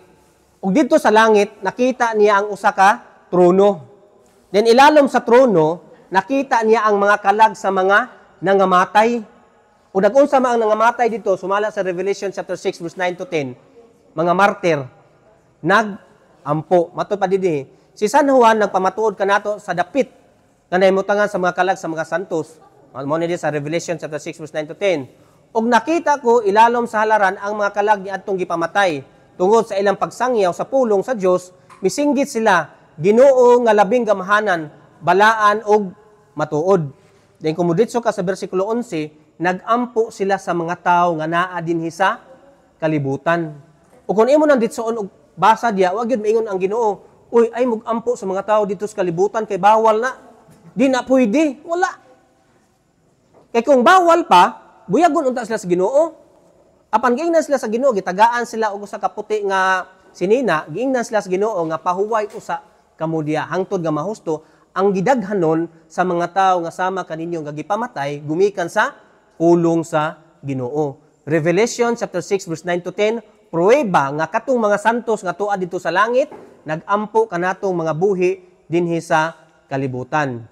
Ug dito sa langit, nakita niya ang usa ka trono. Then ilalom sa trono, nakita niya ang mga kalag sa mga nangamatay. O nag-unsa man ang nangamatay dito, sumala sa Revelation chapter 6, verse 9 to 10, mga martir, nag-ampo. Matod pa dinhi, si San Juan nagpamatuod kanato sa dapit na nahimutangan sa mga kalag sa mga santos. Mo ni sa Revelation chapter 6, verse 9 to 10. Og nakita ko ilalom sa halaran ang mga kalag ni adtong gipamatay. Tungod sa ilang pagsangyaw sa pulong sa Dios, misinggit sila, Ginoo nga labing gamahanan, balaan og matuod. Then kumuditso ka sa bersikulo 11, nagampo sila sa mga tao nga naa dinhi sa kalibutan. O kung imo nang ditsoon og basa diya, wag gyud maingon ang Ginoo, uy ay mugampo sa mga tao dito sa kalibutan kay bawal na. Di na pwede, wala. Kay kung bawal pa, buyagon unta sila sa Ginoo. Apan giingnan sila sa Ginoo, gitagaan sila og usa ka puti nga sinina, giingnan sila sa Ginoo nga pahuway usa kamudya hangtod nga mahusto ang gidaghanon sa mga tawo nga sama kaninyo nga gipamatay gumikan sa pulong sa Ginoo. Revelation chapter 6 verse 9 to 10, pruweba nga katong mga santos nga tuad dito sa langit, nagampo kanatong mga buhi dinhi sa kalibutan.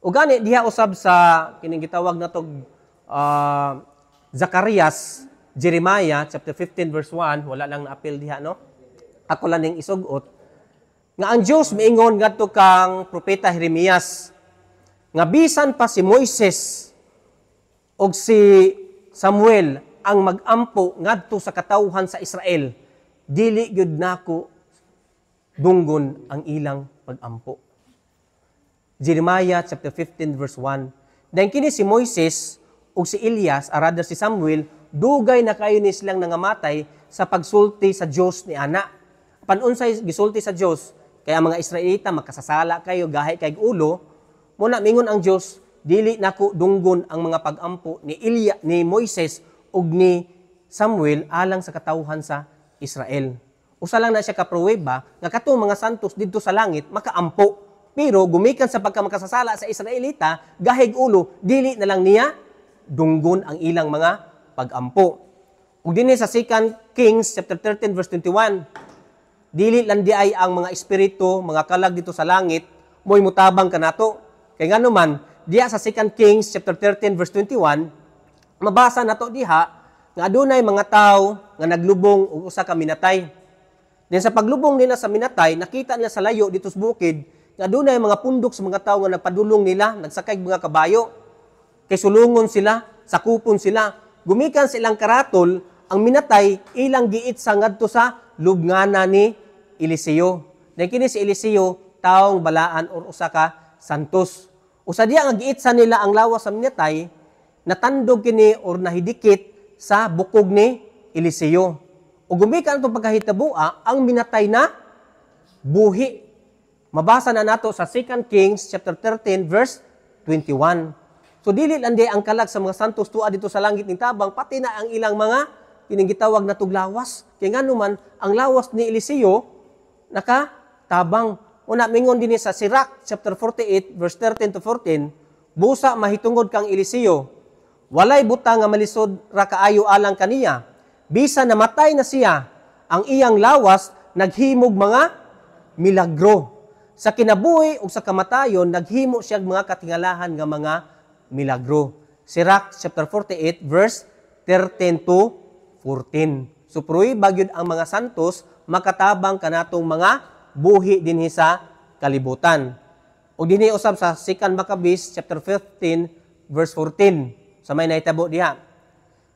Ug gani diha usab sa kining gitawag natog Zacarias, Jeremiah chapter 15 verse 1, wala lang na-appeal diha no. Ako lang ning isugot nga ang Dios miingon ngadto kang propeta Jeremias nga bisan pa si Moises og si Samuel ang magampo ngadto sa katawhan sa Israel, dili gyud nako dunggon ang ilang pagampo. Jeremiah chapter 15 verse 1. Dahil kini si Moises ug si Elias, rather si Samuel, dugay na kayo ni silang nangamatay sa pagsulti sa Dios ni ana. Panunsay gisulti sa Dios, kaya mga Israelita makasasala kayo gahi kay ulo, muna mingon ang Dios, dili nako dunggon ang mga pagampo ni Moises ug ni Samuel alang sa katawhan sa Israel. Usa lang na siya kapruweba nga katong mga santos didto sa langit makaampo. Pero gumikan sa pagkamakasasala sa Israelita, gahig ulo, dili na lang niya dunggon ang ilang mga pagampo. Ug dinhi sa 2 Kings chapter 13 verse 21, dili lang di ay ang mga espiritu, mga kalag dito sa langit, mo'y mutabang kanato. Kay ngano man, diha sa 2 Kings chapter 13 verse 21, mabasa nato diha nga adunay mga tawo nga naglubong og usa ka minatay. Then sa paglubong nila sa minatay, nakita nila sa layo dito sa bukid nga adunay mga pundok sa mga tawo nga nagpadulong nila, nagsakay mga kabayo. Kay sulungon sila, sakupon sila. Gumikan silang karatol, ang minatay ilang giit sa ngadto sa lubngana ni Eliseo. Dahil kini si Eliseo, taong balaan or usa ka santos. Usa diha nga giitsa nila ang lawas sa minatay, natandog kini or nahidikit sa bukog ni Eliseo. O gumikan itong pagkahitabua, ang minatay na buhi. Mabasa na nato sa 2 Kings chapter 13 verse 21. So dili lang di ang kalag sa mga santos tuwa dito sa langit ni tabang, pati na ang ilang mga kining gitawag na tuglawas. Kaya nga naman, ang lawas ni Eliseo nakatabang. Una mingon din sa Sirach chapter 48 verse 13 to 14, busa mahitungod kang Eliseo, walay buta nga malisod ra kaayo alang kaniya. Bisa namatay na siya, ang iyang lawas naghimog mga milagro. Sa kinabuhi o sa kamatayon, naghimo siya mga katingalahan nga mga milagro. Sirach chapter 48 verse 13 to 14. So pruy bagyod ang mga santos makatabang kanatong mga buhi dinhi sa kalibutan. O dinhi usab sa 2 Maccabees chapter 15 verse 14. Sa may nahitabo diha.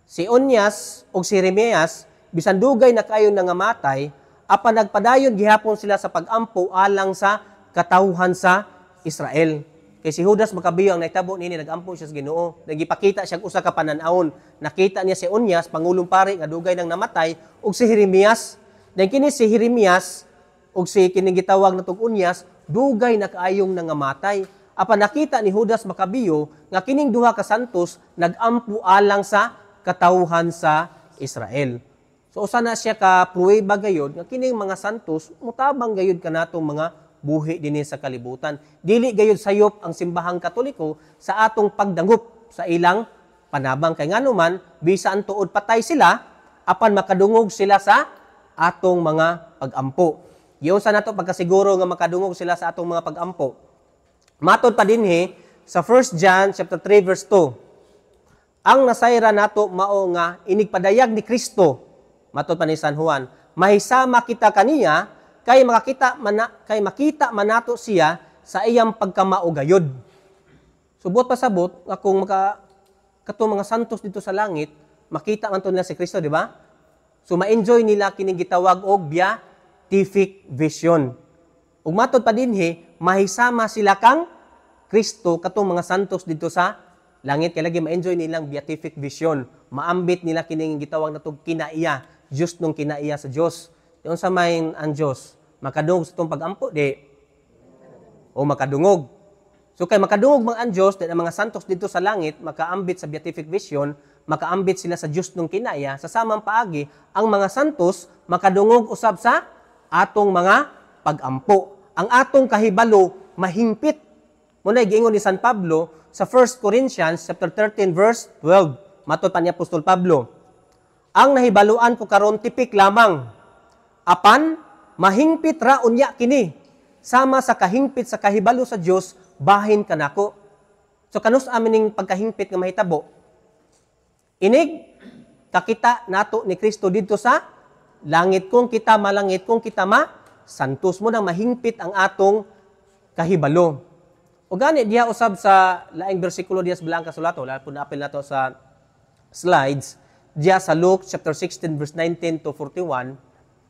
Si Onyas o si Jeremias bisan dugay na kayo nangamatay, apan nagpadayon gihapon sila sa pagampo alang sa katawhan sa Israel. Kay si Judas Macabeo ang nahitabo nini nagampo siya sa Ginoo. Nagipakita siya usa ka panan-awon. Nakita niya si Onyas pangulong pari nga dugay nang namatay ug si Jeremias. Then kini si Jeremias ug si kining gitawag natong Onyas dugay na kaayong nangamatay. Apan nakita ni Judas Macabeo nga kining duha ka santos nagampo alang sa katawhan sa Israel. So usa na siya ka pruweba gayud nga kining mga santos mutabang gayud kanatong mga buhi dinhi sa kalibutan. Dili gayud sayop ang simbahang Katoliko sa atong pagdangup sa ilang panabang. Kay nganuman, bisan tuod patay sila, apan makadungog sila sa atong mga pag-ampo. Giyon sa nato pagkasiguro nga makadungog sila sa atong mga pag-ampo. Matod pa dinhi sa 1 John chapter 3 verse 2. Ang nasayra nato mao nga inigpadayag ni Kristo. Matod pa ni San Juan, mahisama kita kaniya kay makita manato siya sa iyang pagkamaugayod. Subot pasabot nga kung katong mga santos dito sa langit, makita man to nila si Kristo, di ba? So ma-enjoy nila kining gitawag og beatific vision. Ug matod pa dinhi, mahisama sila kang Kristo katong mga santos dito sa langit kay lagi ma-enjoy nilang beatific vision. Maambit nila kining gitawag natong kinaiya, Diyos nung kinaiya sa Dios. Yung sa main ang Diyos, makadungog sa itong pag-ampo, di? O makadungog. So kay makadungog mga ang Diyos, di ang mga santos dito sa langit, makaambit sa beatific vision, makaambit sila sa Diyos nung kinaya, sa samang paagi, ang mga santos, makadungog usab sa atong mga pag-ampo. Ang atong kahibalo, mahimpit. Muna, giingon ni San Pablo, sa 1 Corinthians chapter 13, verse 12, matod pa ni Apostol Pablo, ang nahibaluan ko karon tipik lamang, apan, mahingpit ra unya kini, sama sa kahingpit sa kahibalo sa Dios bahin kanako. So kanus amining pagkahingpit nga mahitabo. Inig kakita nato ni Kristo dito sa langit kung kita malangit kung kita santos mo nang mahingpit ang atong kahibalo. O gani diha usab sa laing bersikulo diha sa bilang kasulato, lahat po na-apil nato sa slides, diha sa Luke chapter 16 verse 19 to 41.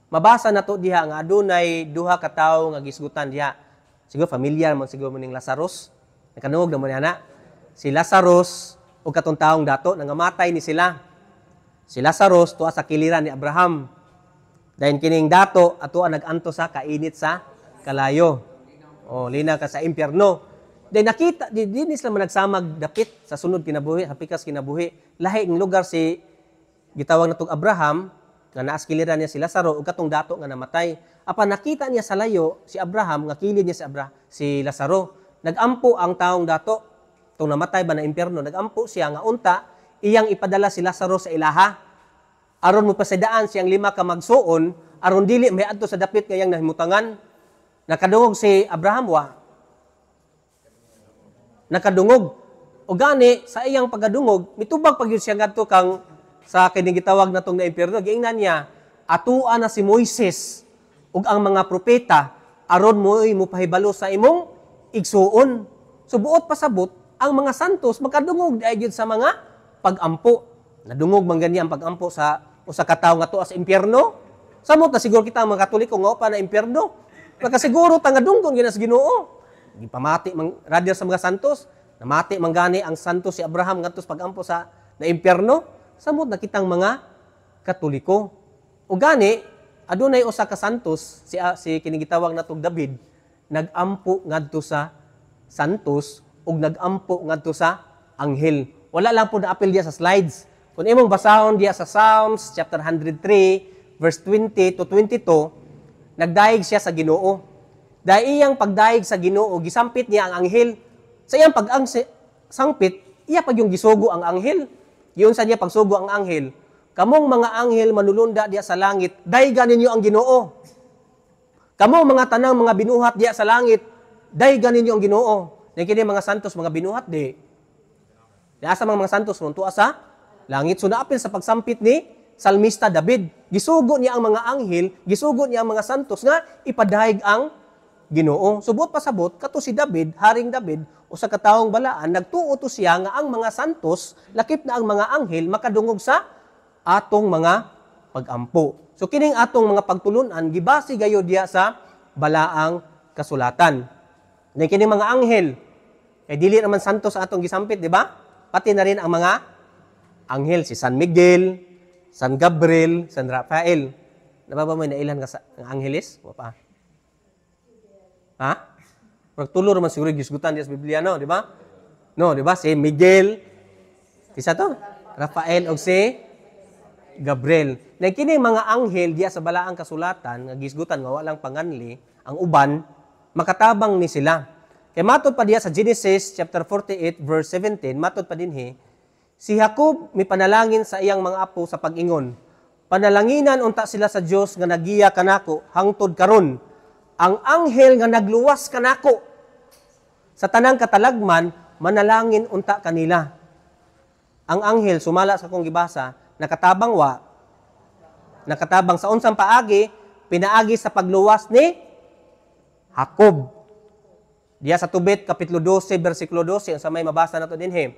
Mabasa na to diha nga adunay duha ka tawo nga gisgutan diha. Siguro familiar man siguro ning Lazarus. Nakanuog na mo niya. Si Lazarus o katong taong dato nangamatay ni sila. Si Lazarus tuwa sa kiliran ni Abraham. Dahil kining dato ato ang naganto sa kainit sa kalayo. O lina ka sa impyerno. Dahil nakita di sila man nagsamag dapit sa sunod kinabuhi, sa pikas kinabuhi. Lahi ng lugar si gitawag natong Abraham nga naaskiliran niya si Lazaro ug katong dato nga namatay. Apan nakita niya sa layo si Abraham nga kilid niya si Lazaro. Nagampo ang taong dato tong namatay ba na impyerno, nagampo siya nga unta iyang ipadala si Lazaro sa ilaha. Aron mo pasidaan siyang 5 ka magsuon aron dili may adto sa dapit nga iyang nahimutangan. Nakadungog si Abraham wa. Nakadungog. O gani sa iyang pagkadungog mitubag pagyud siya ngadto kang sa kining gitawag natong na impyerno, giingnan niya, atuan na si Moises ug ang mga propeta aron mo pahibalo sa imong igsuon. So buot pasabot ang mga santos makadungog dayon sa mga pag-ampo. Nadungog man gani ang pag-ampo sa usa ka tawo nga tuwa sa impyerno. Samot na siguro kita mga Katoliko nga pa na impyerno. Nakasiguro tangadunggon gina sa Ginoo. Gipamati mang radyo sa mga santos, namati manggani ang santos si Abraham ngadto pagampo sa na impyerno. Samot na kitang mga Katoliko. O gani, adunay usa ka santos si kinigitawag natong David, nagampo ngadto sa santos ug nagampo ngadto sa anghel. Wala lang po na-apil diya sa slides. Kung imong basahon diya sa Psalms chapter 103 verse 20 to 22, nagdaig siya sa Ginoo. Dahil iyang pagdaig sa Ginoo, gisampit niya ang anghel. Sa iyang sangpit, iya pag yung gisugo ang anghel. Yun sa niya pagsugo ang anghel. Kamong mga anghel manulunda diya sa langit, daygan ninyo ang Ginoo. Kamong mga tanang mga binuhat diya sa langit, daygan ninyo ang Ginoo. Kini mga santos mga binuhat di. Asa mga santos munto sa langit. So naapil sa pagsampit ni Salmista David. Gisugo niya ang mga anghel, gisugo niya ang mga santos nga ipadayeg ang Ginoo. Subot pasabot kato si David, Haring David, o sa kataong balaan, nagtuo siya nga ang mga santos, lakip na ang mga anghel, makadungog sa atong mga pag-ampo. So kining atong mga pagtulunan, gibasi gayo diya sa balaang kasulatan. Na kining mga anghel, kay dili naman santos atong gisampit, di ba? Pati na rin ang mga anghel, si San Miguel, San Gabriel, San Rafael. Nababa mo na ilan nga angeles? Wapa. Ha? Pagtulor man siguro gisgutan diya sa Biblia, no, di ba? No, di ba? Si Miguel, isa to? Rafael o si Gabriel. Na kini mga anghel diya sa balaang kasulatan nga gisgutan nga walang panganli, ang uban makatabang ni sila. Kay matod pa diya sa Genesis chapter 48 verse 17, matod pa dinhi, si Jacob may panalangin sa iyang mga apo sa pag-ingon. Panalanginan unta sila sa Dios nga nagiya kanako hangtod karon. Ang anghel nga nagluwas kanako sa tanang katalagman, manalangin unta kanila. Ang anghel, sumala sa kong gibasa, nakatabang sa unsang paagi, pinaagi sa pagluwas ni Jacob. Diya sa Tubit, kapitulo 12, versikulo 12, ang sa may mabasa na to dinhi.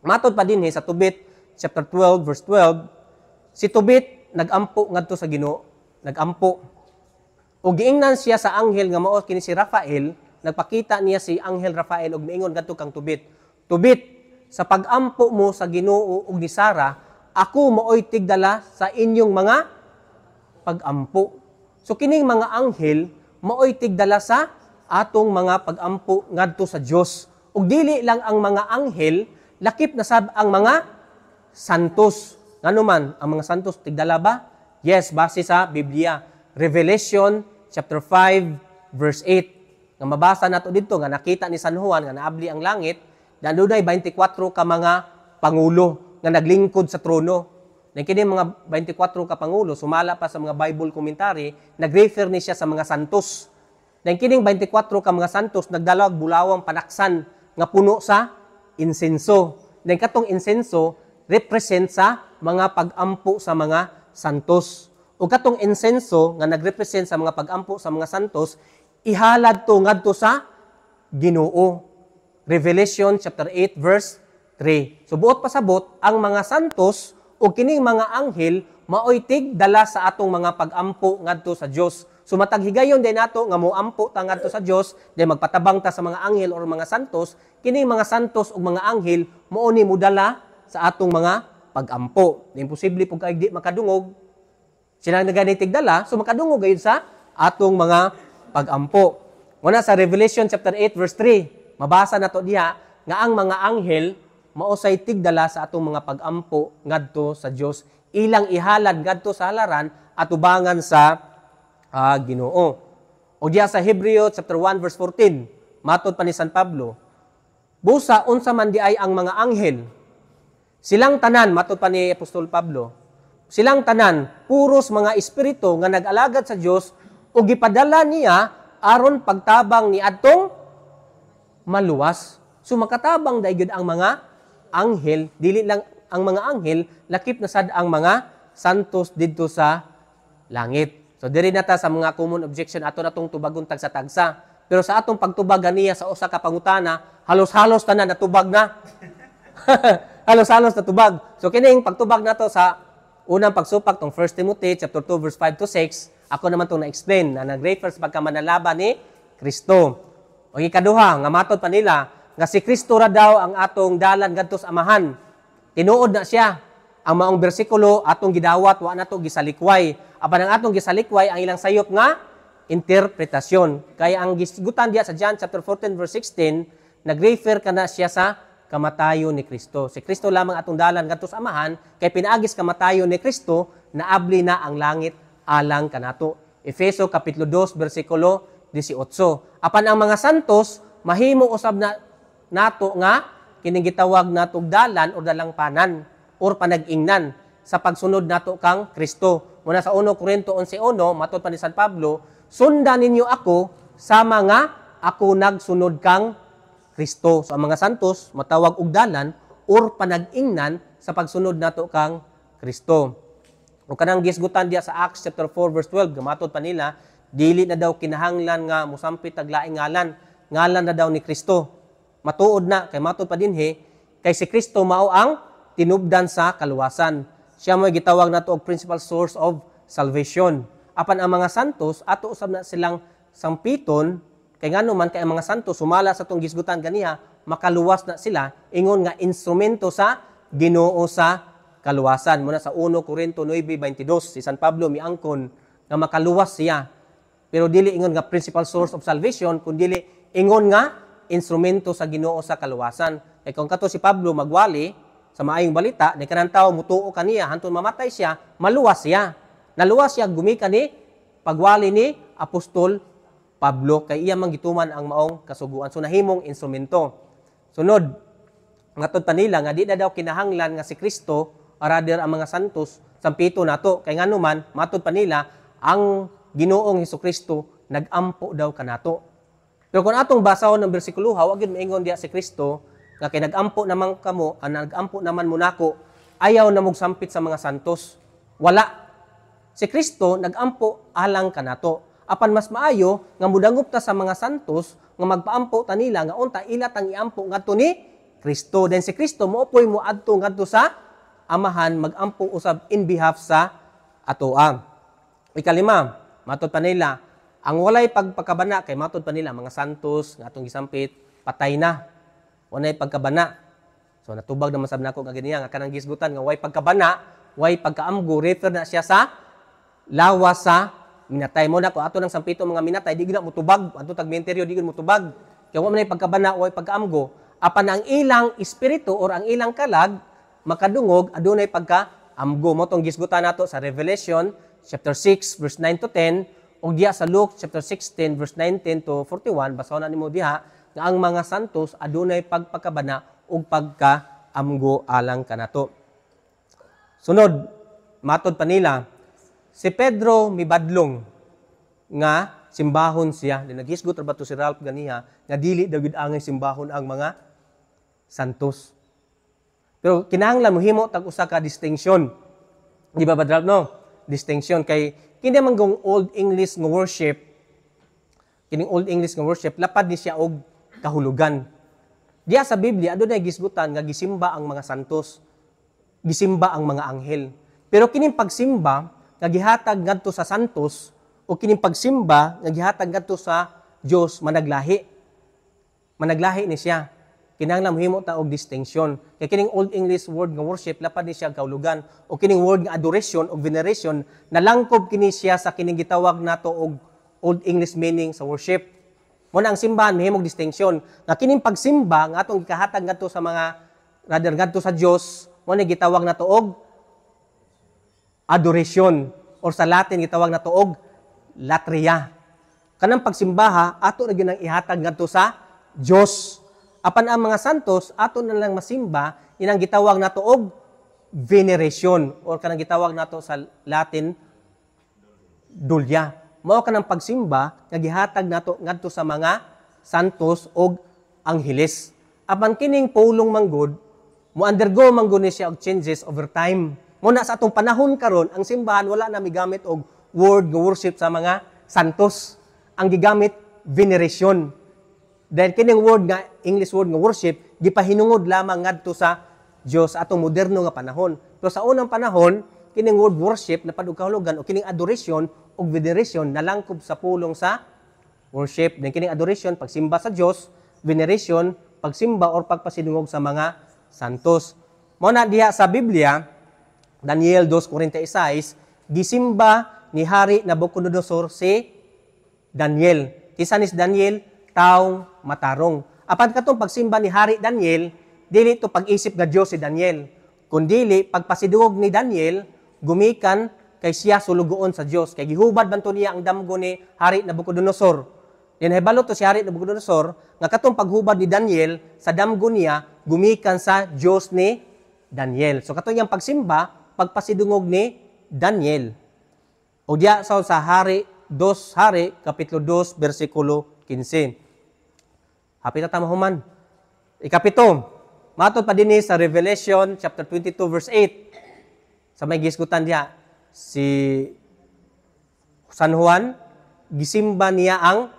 Matod pa dinhi sa Tubit, chapter 12, verse 12, si Tubit nagampo ngadto sa Ginoo, nagampo. O giingnan siya sa anghel nga mao kini si Rafael, nagpakita niya si anghel Rafael og miingon ngadto kang Tubit. Tubit, sa pag-ampo mo sa Ginoo ug ni Sara, ako mooy tigdala sa inyong mga pag-ampo. So kining mga anghel mooy tigdala sa atong mga pag-ampo ngadto sa Dios. Ug dili lang ang mga anghel, lakip na sab ang mga santos. Ngano man ang mga santos tigdala ba? Yes, base sa Biblia. Revelation chapter 5 verse 8. Nga mabasa nato dito nga nakita ni San Juan nga naabli ang langit, nandoy 24 ka mga pangulo nga naglingkod sa trono. Na kini mga 24 ka pangulo sumala pa sa mga Bible commentary, nagrefer ni siya sa mga santos. Na kining 24 ka mga santos nagdala og bulawang panaksan nga puno sa insenso. Na katong insenso represent sa mga pag-ampo sa mga santos. O katong insenso nga nagrepresent sa mga pag-ampo sa mga santos, ihalad to ngadto sa Ginoo. Revelation chapter 8 verse 3. So buot pasabot ang mga santos o kining mga anghel maoy tigdala sa atong mga pag-ampo ngadto sa Dios. So matag higayon din nato nga moampo ta ngadto sa Dios, then magpatabang ta sa mga anghel or mga santos, kining mga santos ug mga anghel mao ni mudala sa atong mga pag-ampo. Imposible pug kay di makadungog sila naganitig dala, so makadungog gayon sa atong mga pag-ampo. Una sa Revelation chapter 8 verse 3, mabasa nato diha nga ang mga anghel mausay tigdala sa atong mga pag-ampo ngadto sa Dios, ilang ihalad ngadto sa halaran at ubangan sa Ginoo. O diha sa Hebreo chapter 1 verse 14, matod pa ni San Pablo, busa unsa man di ay ang mga anghel, silang tanan, matod pa ni Apostol Pablo, silang tanan, puros mga espiritu nga nag-alagad sa Dios ug gipadala niya aron pagtabang ni adtong maluwas. So makatabang daigid ang mga anghel, dili lang ang mga anghel, lakip na sad ang mga santos didto sa langit. So diri nata sa mga common objection ato natong tubagon tagsa-tagsa. Pero sa atong pagtubag ganiya sa usa ka pangutana, halos-halos tanan natubag na. Halos-halos natubag. So kining pagtubag nato sa unang pagsupak tong 1 Timothy chapter 2 verse 5 to 6, Ako naman itong na-explain na nag-refer sa pagkamanalaba ni Kristo. O ikaduha, nga matod pa nila, nga si Kristo ra daw ang atong dalan ngadto sa amahan. Tinuod na siya. Ang maong bersikulo atong gidawat, wa na to gisalikway. Apan ang atong gisalikway, ang ilang sayop nga, interpretasyon. Kaya ang gisigutan diya sa John chapter 14 verse 16, nag-refer ka na siya sa kamatayon ni Kristo. Si Kristo lamang atong dalan ngadto sa amahan, kay pinaagis kamatayon ni Kristo, naabli na ang langit alang kanato. Efeso kapitulo 2 bersikulo 18. Apan ang mga santos mahimo usab na nato nga kining gitawag natog dalan o dalangpanan or panag-ingnan sa pagsunod nato kang Kristo. Muna sa 1 Corinto 11:1 matud pa ni San Pablo, sundan ninyo ako sama nga ako nagsunod kang Kristo. So ang mga santos matawag og dalan or panag-ingnan sa pagsunod nato kang Kristo. O kanang gisgutan diya sa Acts chapter 4 verse 12, gamatod pa nila, dili na daw kinahanglan nga musampit og laing ngalan, ngalan na daw ni Kristo. Matuod na kay matod pa dinhi, kay si Kristo mao ang tinubdan sa kaluwasan. Siya mo gitawag nato og principal source of salvation. Apan ang mga santos ato usab na silang sampiton, kay ngano man kay ang mga santos sumala sa tong gisgutan ganiha, makaluwas na sila ingon nga instrumento sa Ginoo sa kaluwasan. Muna sa 1 Corinto 9:22, si San Pablo miangkon nga makaluwas siya. Pero dili ingon nga principal source of salvation, kundi ingon nga instrumento sa Ginoo sa kaluwasan. Kay kung kato si Pablo magwali sa maayong balita, ni kanang tawo mutuo kaniya hantud mamatay siya, maluwas siya. Naluwas siya gumikan ni pagwali ni Apostol Pablo, kay iya man gituman ang maong kasuguan. So nahimong instrumento. Sunod, ngatod pa nila nga di na daw kinahanglan nga si Kristo or rather ang mga santos sampito nato, kay ngano man matud pa nila ang Ginoong Hesukristo nagampo daw kanato. Pero kung atong basahon ng bersikulo wa gyud maingon diya si Kristo nga kay nagampo naman kamo, nagampo naman mo nako, ayaw na mog sampit sa mga santos. Wala. Si Kristo nagampo alang kanato. Apan mas maayo nga mudangup ta sa mga santos nga magpaampo ta nila nga unta ila tang iampo ngadto ni Kristo. Then si Kristo moopoy mo adto ngadto sa amahan magampo usab in behalf sa atoa. Ikalima, matod pa nila, ang walay pagpakabana kay matod pa nila mga santos nga atong gisampit patay na. Walay pagkabana. So natubag naman sab nako nga ganiya nga kanang gisgutan nga way pagkabana, way pagkaamgo, refer na siya sa lawas sa minatay mo na ko ato nang sampito mga minatay di gid mo tubag adto tag menteryo di gid mo tubag kay wa man pagkabana way pagkaamgo apan ang ilang espiritu or ang ilang kalag makadungog adunay pagkaamgo mo tong gisgutan nato sa Revelation chapter 6 verse 9 to 10 ug diha sa Luke chapter 16 verse 19 to 41 basahon na nimo diha nga ang mga santos adunay pagpakabana ug pagkaamgo alang kanato. Sunod matod pa nila si Pedro mibadlong nga simbahon siya. Naghisgot ra ba to si Ralph ganiha nga dili daw gid angay simbahon ang mga santos. Pero kinahanglan mohimo tag usa ka distinction. Di ba Ralph no? Distinction kay kini man gong Old English nga worship. Kining Old English nga worship lapad ni siya og kahulugan. Diya sa Biblia adunay gisgutan nga gisimba ang mga santos. Gisimba ang mga anghel. Pero kining pagsimba nga gihatag ngadto sa santos o kining pagsimba nga gihatag ngadto sa Dios managlahi. Managlahi ni siya. Kinahanglan mohimo ta og distinction. Kay kining Old English word nga worship lapad ni siya kahulugan o kining word nga adoration o veneration nalangkob kini siya sa kining gitawag nato og Old English meaning sa worship. Muna ang simbahan mahimong distinction. Nga kining pagsimba nga atong gikahatag ngadto sa mga rather ngadto sa Dios mo ni gitawag nato og adoration or sa Latin gitawag na tuog latria. Kanang pagsimbaha ato na ginang ihatag ngadto sa Dios. Apan ang mga santos ato na lang masimba inang gitawag na tuog veneration or kanang gitawag nato sa Latin dulia. Mao kanang pagsimba nga gihatag nato ngadto sa mga santos og angheles. Apan kining pulong manggod mo undergo manggod ni siya og changes over time. Muna sa atong panahon karon, ang simbahan wala na migamit og word nga worship sa mga santos. Ang gigamit veneration. Dahil kining word nga English word nga worship gipahinungod lamang ngadto sa Dios atong moderno nga panahon. Pero sa unang panahon, kining word worship na padugkahulugan o kining adoration o veneration nalangkob sa pulong sa worship. Then kining adoration pagsimba sa Dios, veneration pagsimba or pagpasidungog sa mga santos. Mao na diha sa Biblia, Daniel 2:46, gisimba ni Hari Nabucodonosor si Daniel. Kisa ni Daniel, taong matarong. Apan katong pagsimba ni Hari Daniel, dili to pag-isip nga Dios si Daniel. Kundili pagpasidungog ni Daniel, gumikan kay siya sulugoon sa Dios. Kay gihubad man to niya ang damgo ni Hari Nabucodonosor. Then hibalo to si Hari Nabucodonosor nga katong paghubad ni Daniel sa damgo niya gumikan sa Dios ni Daniel. So katong yang pagsimba, pagpasidungog ni Daniel. O diya sa Hari kapitulo 2 bersikulo 15. Hapit na tamahuman. Ikapito, matod pa dinhi sa Revelation chapter 22 verse 8. Sa may gisgutan diha si San Juan, gisimba niya ang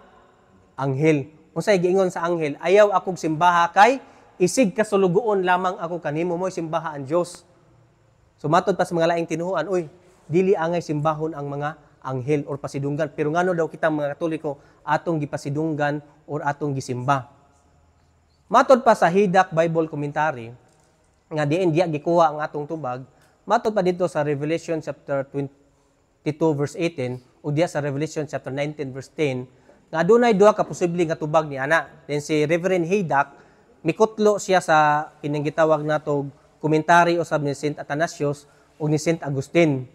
anghel. Unsay giingon sa anghel, ayaw akong simbaha kay isig kasulugoon lamang ako kanimo mo'y simbaha ang Dios. So matod pa sa mga laing tinuhuan, uy, dili angay simbahon ang mga anghel or pasidunggan. Pero ngano daw kita mga Katoliko atong gipasidunggan or atong gisimba. Matod pa sa Hidak Bible Commentary nga diin diya gikuha ang atong tubag. Matod pa dito sa Revelation chapter 22 verse 18 o diya sa Revelation chapter 19 verse 10 nga adunay duha ka posible nga tubag ni ana. Then si Reverend Hidak mikutlo siya sa kining gitawag natog komentary usab ni Saint Athanasius o ni Saint Agustin.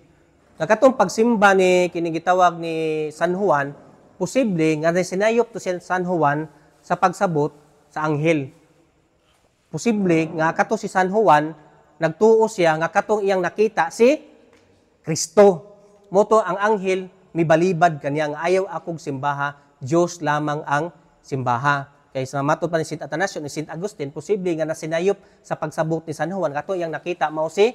Nakatong pagsimba ni kining gitawag ni San Juan, posible nga sinayop to si San Juan sa pagsabot sa anghel. Posible nga kato si San Juan nagtuo siya nga katong iyang nakita si Kristo. Moto ang anghel mibalibad kaniya nga ayaw akong simbaha, Dios lamang ang simbaha. Kay sa matod pa ni Saint Athanasius ni Saint Agustin, posible nga nasinayop sa pagsabot ni San Juan kato iyang nakita mao si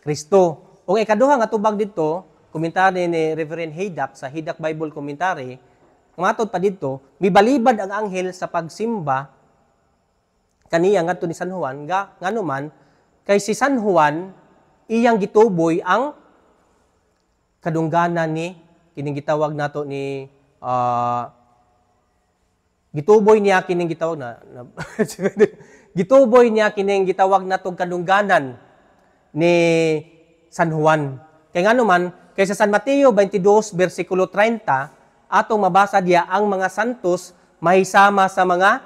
Kristo. O ikaduha nga tubag dito, komentary ni Reverend Hidak sa Hidak Bible Commentary, matod pa dito, mibalibad ang anghel sa pagsimba kaniya ngadto ni San Juan, nganuman kay si San Juan iyang gituboy ang kadungganan ni kining gitawag nato ni gituboy niya kining gitawag na gituboy niya kining gitawag natong kadungganan ni San Juan. Kay nganuman kay sa San Mateo 22 bersikulo 30 atong mabasa diya ang mga santos mahisama sa mga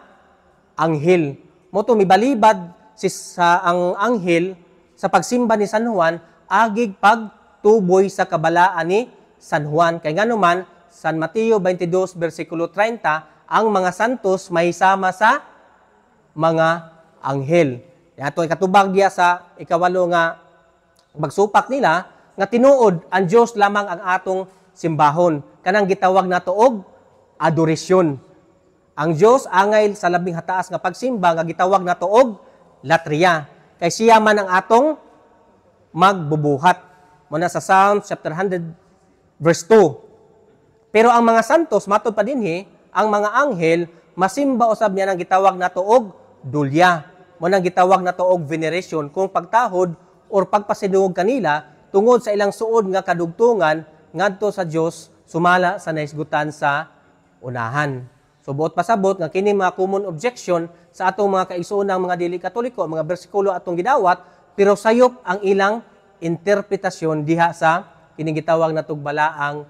anghel. Moto mibalibad sa ang anghel sa pagsimba ni San Juan agig pagtuboy sa kabalaan ni San Juan. Kay nganuman San Mateo 22 bersikulo 30 ang mga santos mahisama sa mga anghel. Ato katubag diya sa ikawalo nga magsupak nila nga tinuod ang Dios lamang ang atong simbahon. Kanang gitawag nato og adoration. Ang Dios angay sa labing hataas nga pagsimba nga gitawag nato og latria. Kay siya man ang atong magbubuhat. Muna sa Psalms chapter 100 verse 2. Pero ang mga santos matod pa dinhi, ang mga anghel masimba usab niya nang gitawag nato og dulya. Muna gitawag nato og veneration kung pagtahod or pagpasidungog kanila tungod sa ilang suod nga kadugtungan ngadto sa Dios sumala sa naisgutan sa unahan. So buot pasabot nga kini mga common objection sa atong mga kaigsoonang mga dili Katoliko, mga bersikulo atong gidawat, pero sayop ang ilang interpretasyon diha sa kining gitawag natong balaang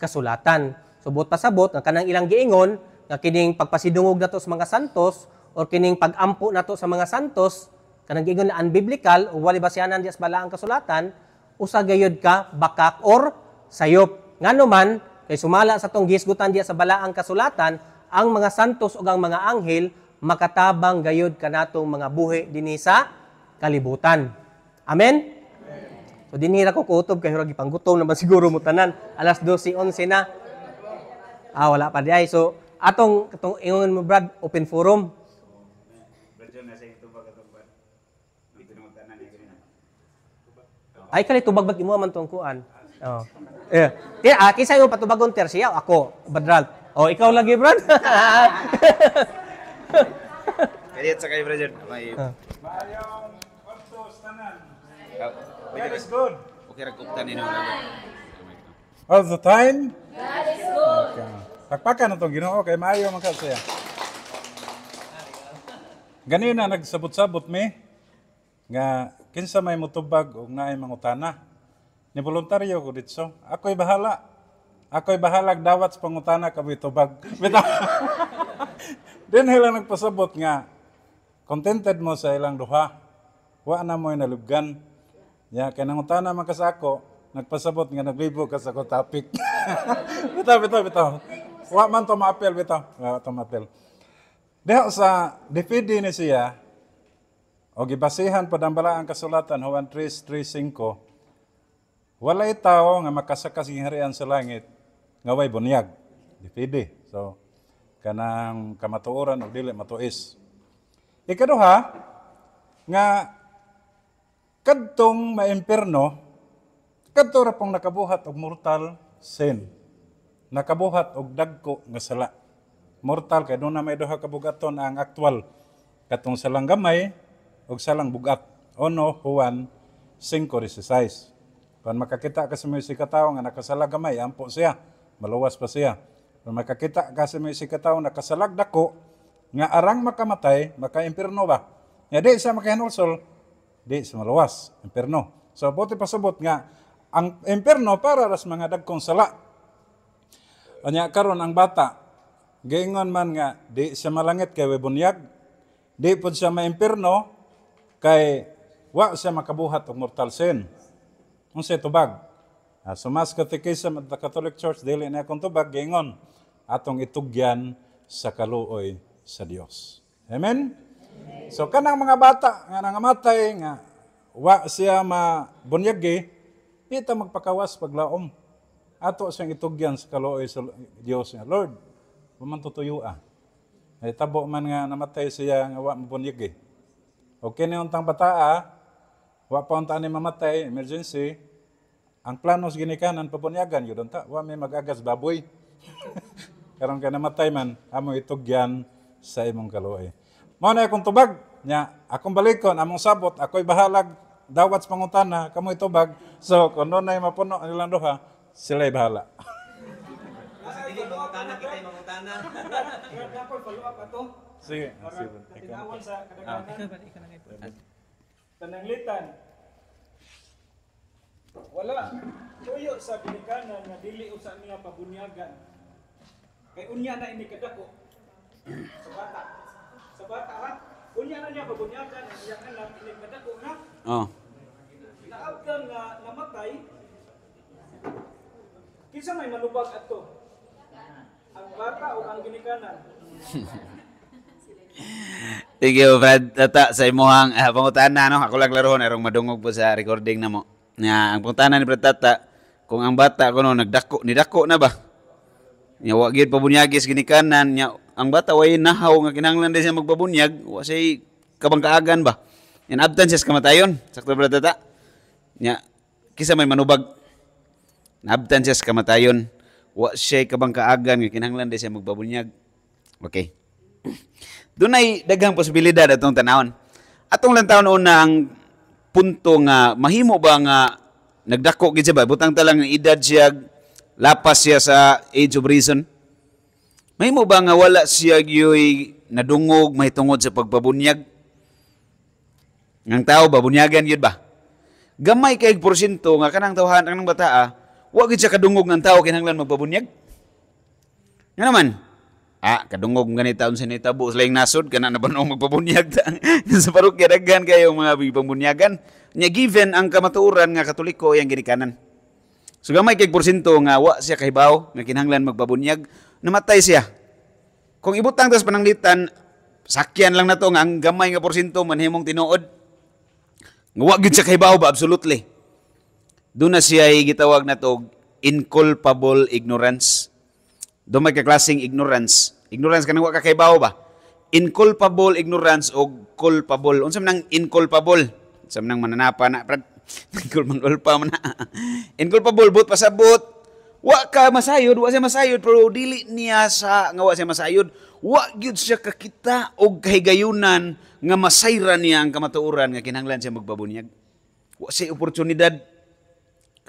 kasulatan. So buot pasabot nga kanang ilang giingon nga kining pagpasidungog nato sa mga santos or kining pagampo nato sa mga santos kanang giingon na unbiblical o wali basihanan diha sa balaang kasulatan, usa gayud ka bakak or sayop. Nganuman kay sumala sa tong gisgutan diha sa balaang kasulatan, ang mga santos ug ang mga anghel makatabang gayud kanatong mga buhi dinhi sa kalibutan. Amen. So dinhira ko kutob kay hurag ipanggutom naman siguro mo tanan. Alas 12:11 na. Wala pa di ay. So atong ingon mo Brad, open forum. Ay kali tubag bag imo man tong kuan. Oh. Kisa yung patubagon tersiya ako, Badral. Ikaw lagi, Brad. Kaya sa kay Brad. May Mayong ortos tanan. Very good. Okay ra kuptan ni no. All the time? Okay. Pakpakan na itong Ginoo kay maayo man siya. Ganina nagsabot-sabot mi nga kinsa may mutubag og naay mangutana. Ni voluntaryo ko ditso. Ako'y bahala. Ako'y bahalag dawat sa pangutana kaboy tubag. Bitaw. Din hila nagpasabot nga contented mo sa ilang duha. Wa na mo'y nalubgan. Ya kay nangutana man ka sa ako, nagpasabot nga naglibo ka sa ko topic. bitaw. Wa man to ma-appeal bitaw. Wa to ma-appeal. Diha sa dipindi ni siya, o gibasihan pa ang kasulatan, Juan 3:3-5, walay tao nga makasakas harian sa langit, nga way bunyag. Dipindi. So, kanang kamatuoran o dili matuis. Ikaduha, nga kadtong maimperno, kadto ra pong nakabuhat og mortal sin. Nakabuhat og dagko nga sala. Mortal kay doon na may duha ka bugaton ang aktual katong salang gamay ug salang bugat. Ono Juan 5:16. Kung makakita ka sa mga sikataw nga nakasalag gamay, ampo siya, maluwas pa siya. Kung makakita ka sa mga sikataw nakasalag dako nga arang makamatay, maka-impierno ba? Nga di siya makahinulsol, di siya maluwas, impierno. So buti pasabot nga ang impierno para ras mga dagkong sala. Anya karon ang bata gaingon man nga, di siya malangit kay bunyag, di po siya maimpirno kay wa siya makabuhat og mortal sin. Unsay tubag? So mas Catechism at the Catholic Church, dili na akong tubag, gaingon, atong itugyan sa kaluoy sa Dios. Amen? So kanang mga bata nga nangamatay nga wa siya mabunyagi, di ta magpakawas paglaom. Ato siyang itugyan sa kaluoy sa Dios. Lord, waman tutuyo ay tabo man nga namatay siya nga wa mabunyag Okay na untang bataa, wa pa unta ni mamatay, emergency, ang planos ginikanan pabunyagan, yun ta, wa may magagas baboy. Karon ka namatay man, amo itugyan sa imong kaluoy. Mao na akong tubag, nya, akong balikon, among sabot, ako'y bahalag, dawat sa pangutana, kamoy tubag, so kung doon na mapuno nilang duha, sila'y bahala. Sige, mangutana kita mangutana. Dapat follow up ato. Sige. Tinawon sa kadaghanan. Pananglitan. Wala tuyo sa ginikanan nga dili usa niya pabunyagan. Kay unya na ini kadako. Sa bata. Sa bata ha. Unya na niya pabunyagan ang iyang anak ini kadako na. Oh. Naabdan nga namatay. Kinsa may manubag ato? Ang bata o ang ginikanan? Thank you, Brad. Tata, sa imuhang pangutana, no? Ako lang laruhon, arong madungog po sa recording na mo. Nga, ang pangutana ni Brad Tata, kung ang bata ko no, nidako na ba? Nga, wagid pabunyagis ginikanan, nga, ang bata way nahaw nga kinahanglan din siya magpabunyag, wa siya kabangkaagan ba? Yan, abtan siya sa kamatayon. Sakto, Brad Tata? Nga, kisa may manubag. Naabtan siya sa kamatayon. Wa siya kabangkaagan nga kinahanglan din siya magpabunyag. Okay. Doon ay daghang posibilidad atong tanawon. Atong lang taon una ang punto nga mahimo ba nga nagdako gid siya ba butang talang edad siya lapas siya sa age of reason. Mahimo ba nga wala siya gyoy nadungog mahitungod sa pagpabunyag? Ngang tao ba bunyagan gyud ba? Gamay kay porsyento nga kanang tawhan kanang bataa, wa gid siya kadungog ng tao kinahanglan magpabunyag. Nga naman, kadungog ganita unsa ni tabo sa laing nasod kana na banong magpabunyag sa parokya daghan kayo mga pagbunyagan. Nya given ang kamatuoran nga Katoliko yang ginikanan. So gamay kay porsyento nga wa siya kahibaw nga kinahanglan magpabunyag, namatay siya. Kung ibutang tas pananglitan, sakyan lang nato nga ang gamay nga porsyento manhimong tinuod. Nga wa gid siya kahibaw ba absolutely. Doon na siya gitawag na to inculpable ignorance. Doon may kaklaseng ignorance. Ignorance ka nang wa kakaibaw ba? Inculpable ignorance o culpable. Unsa man ang inculpable? Unsa man ang mananapa na, Brad? Inculpable, but pasabot. Wa ka masayod, wa siya masayod, pero dili niya sa nga wa siya masayod. Wa gyud siya kakita og kahigayunan nga masayran niya ang kamatuoran nga kinahanglan siya magbabunyag. Wa siya oportunidad.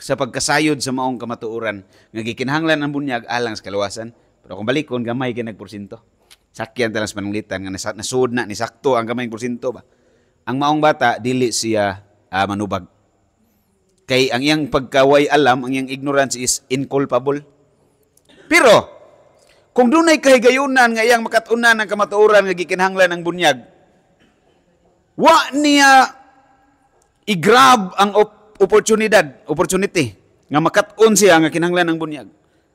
sa pagkasayod sa maong kamatuoran nga gikinahanglan ang bunyag alang sa kaluwasan. Pero kung balikon gamay kay nagporsyento. Sakyan talang sa pananglitan nga nasud na ni sakto ang gamay porsyento ba. Ang maong bata dili siya manubag. Kay ang iyang pagkaway alam, ang iyang ignorance is inculpable. Pero kung dunay kahigayunan nga iyang makatunan ng kamatuoran nga gikinahanglan ang bunyag, wa niya i-grab ang opportunity nga makat-on siya nga kinahanglan ng bunyag.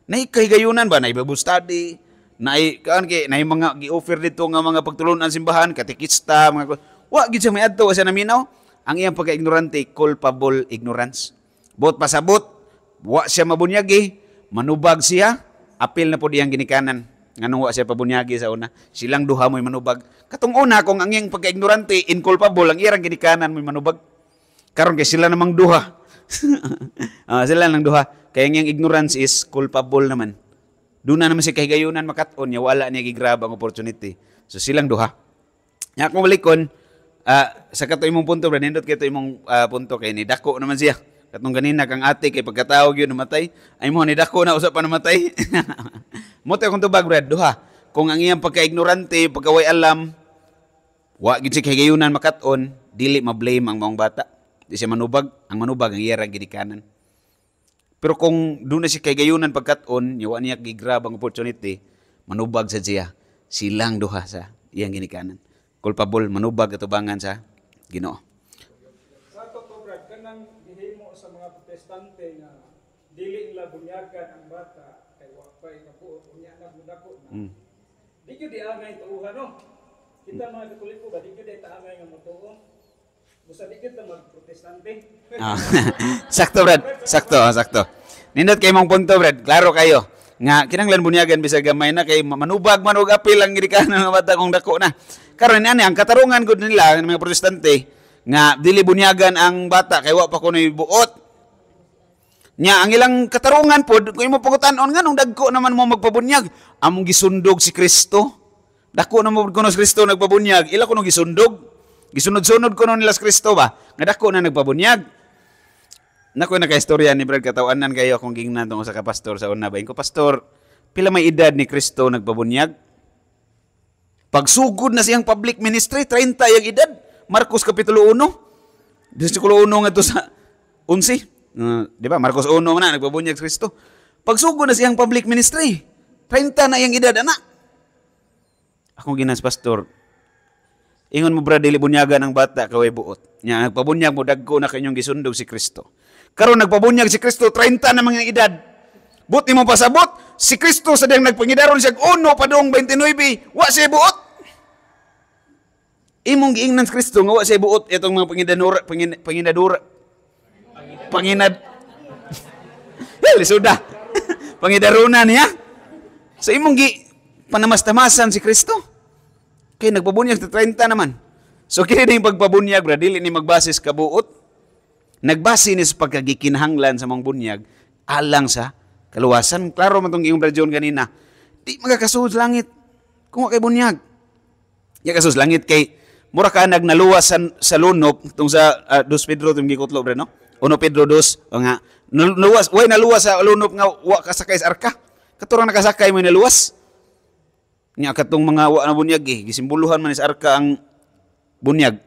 Nay kahigayunan ba, nay Bible study, nay mga gi-offer dito nga mga pagtulunan simbahan, katekista, mga wa gid siya may adto siya naminaw. Ang iyang pagka-ignorante, culpable ignorance. Bot pasabot, wa siya mabunyagi, manubag siya, apil na po diyang ginikanan. Nganong wa siya pabunyagi sa una. Silang duha mo'y manubag. Katong una, kung ang iyang pagka-ignorante, inculpable, ang iyang ginikanan mo'y manubag. Karon kay sila namang duha. Sila nang duha. Kaya ang iyang ignorance is culpable naman. Doon na naman si kahigayunan makat-on, niya wala niya gigrab ang opportunity. So silang duha. Nga kung balikon, sa kato imong punto, nindot kayo imong punto kay ni dako naman siya. Katong ganina kang ate kay pagkatawag yun namatay, ay mo ni dako na usap pa namatay. Mo tayo kung tubag, Brad, duha. Kung ang iyang pagka-ignorante, pagkaway alam, wa gid si kahigayunan makat-on, dili ma-blame ang maong bata. Di siya manubag, ang manubag ang iyang gidikanan. Pero kung doon na si kahigayunan pagkat-on, wa niya gigrab ang opportunity, manubag sa siya, silang duha sa iyang ginikanan. Culpable, manubag atubangan sa Ginoo. Sa ato to, Brad, kanang gihimo sa mga protestante nga dili nila bunyagan ang bata kay wa pa ikabuot unya na mudako na. Di gyud di angay tuuhan no. Kita mga Katoliko ba di gyud di taangay nga motuo. Busa di gyud ta magprotestante. Sakto, Brad. Sakto. Nindot kay mong punto, Brad. Klaro kayo. Nga kinahanglan bunyagan bisag gamay na kay manubag manog apil ang gidikanan ng bata kung dako na. Karon ani ang katarungan gud nila ng mga protestante nga dili bunyagan ang bata kay wa pa kunoy buot. Nya ang ilang katarungan pod kung imo pangutan-on nganong dagko naman mo magpabunyag among gisundog si Kristo. Dako na mo kuno si Kristo nagpabunyag, ila kuno gisundog. Gisunod-sunod kuno nila si Kristo ba nga dako na nagpabunyag. Nako naka-istorya ni Brad katawanan kayo akong gingnan tong sa kapastor sa una ba. Ko pastor, pila may edad ni Kristo nagpabunyag? Pagsugod na siyang public ministry, 30 yung edad. Marcos Kapitulo 1. Versikulo 1 nga ito sa 11. Di ba? Marcos 1 na, nagpabunyag si Kristo. Pagsugod na siyang public ministry, 30 na yung edad, anak. Akong ginas, pastor, ingon mo bra, dili bunyagan ang bata, kaway buot. Nya, nagpabunyag mo, dagko na kanyang gisundog si Kristo. Karon nagpabunyag si Kristo, 30 na mga edad. Buti mo pasabot, si Kristo sa diyang nagpangidaron siya, 1 padong 29, wa siya buot. Imong giingnan si Kristo nga wa siya buot itong mga lisuda. Pangidarunan niya. So imong panamastamasan si Kristo. Kay nagpabunyag sa 30 naman. So kini ding pagpabunyag bra dili ni magbasis ka buot. Nagbase ni sa pagkagikinahanglan sa mga bunyag alang sa kaluwasan. Klaro man tong iyong Brad John kanina. Di magakasuod sa langit kung wa kay bunyag. Ya kasus langit kay mura ka nagnaluwas sa lunop tung sa 2 Pedro tung gikutlo bre no. 1 Pedro 2 nga naluwas way naluwas sa lunop nga wa kasakay sa arka. Katurang nakasakay mo naluwas. Nya katong mga wa na bunyag gisimboluhan man sa arka ang bunyag.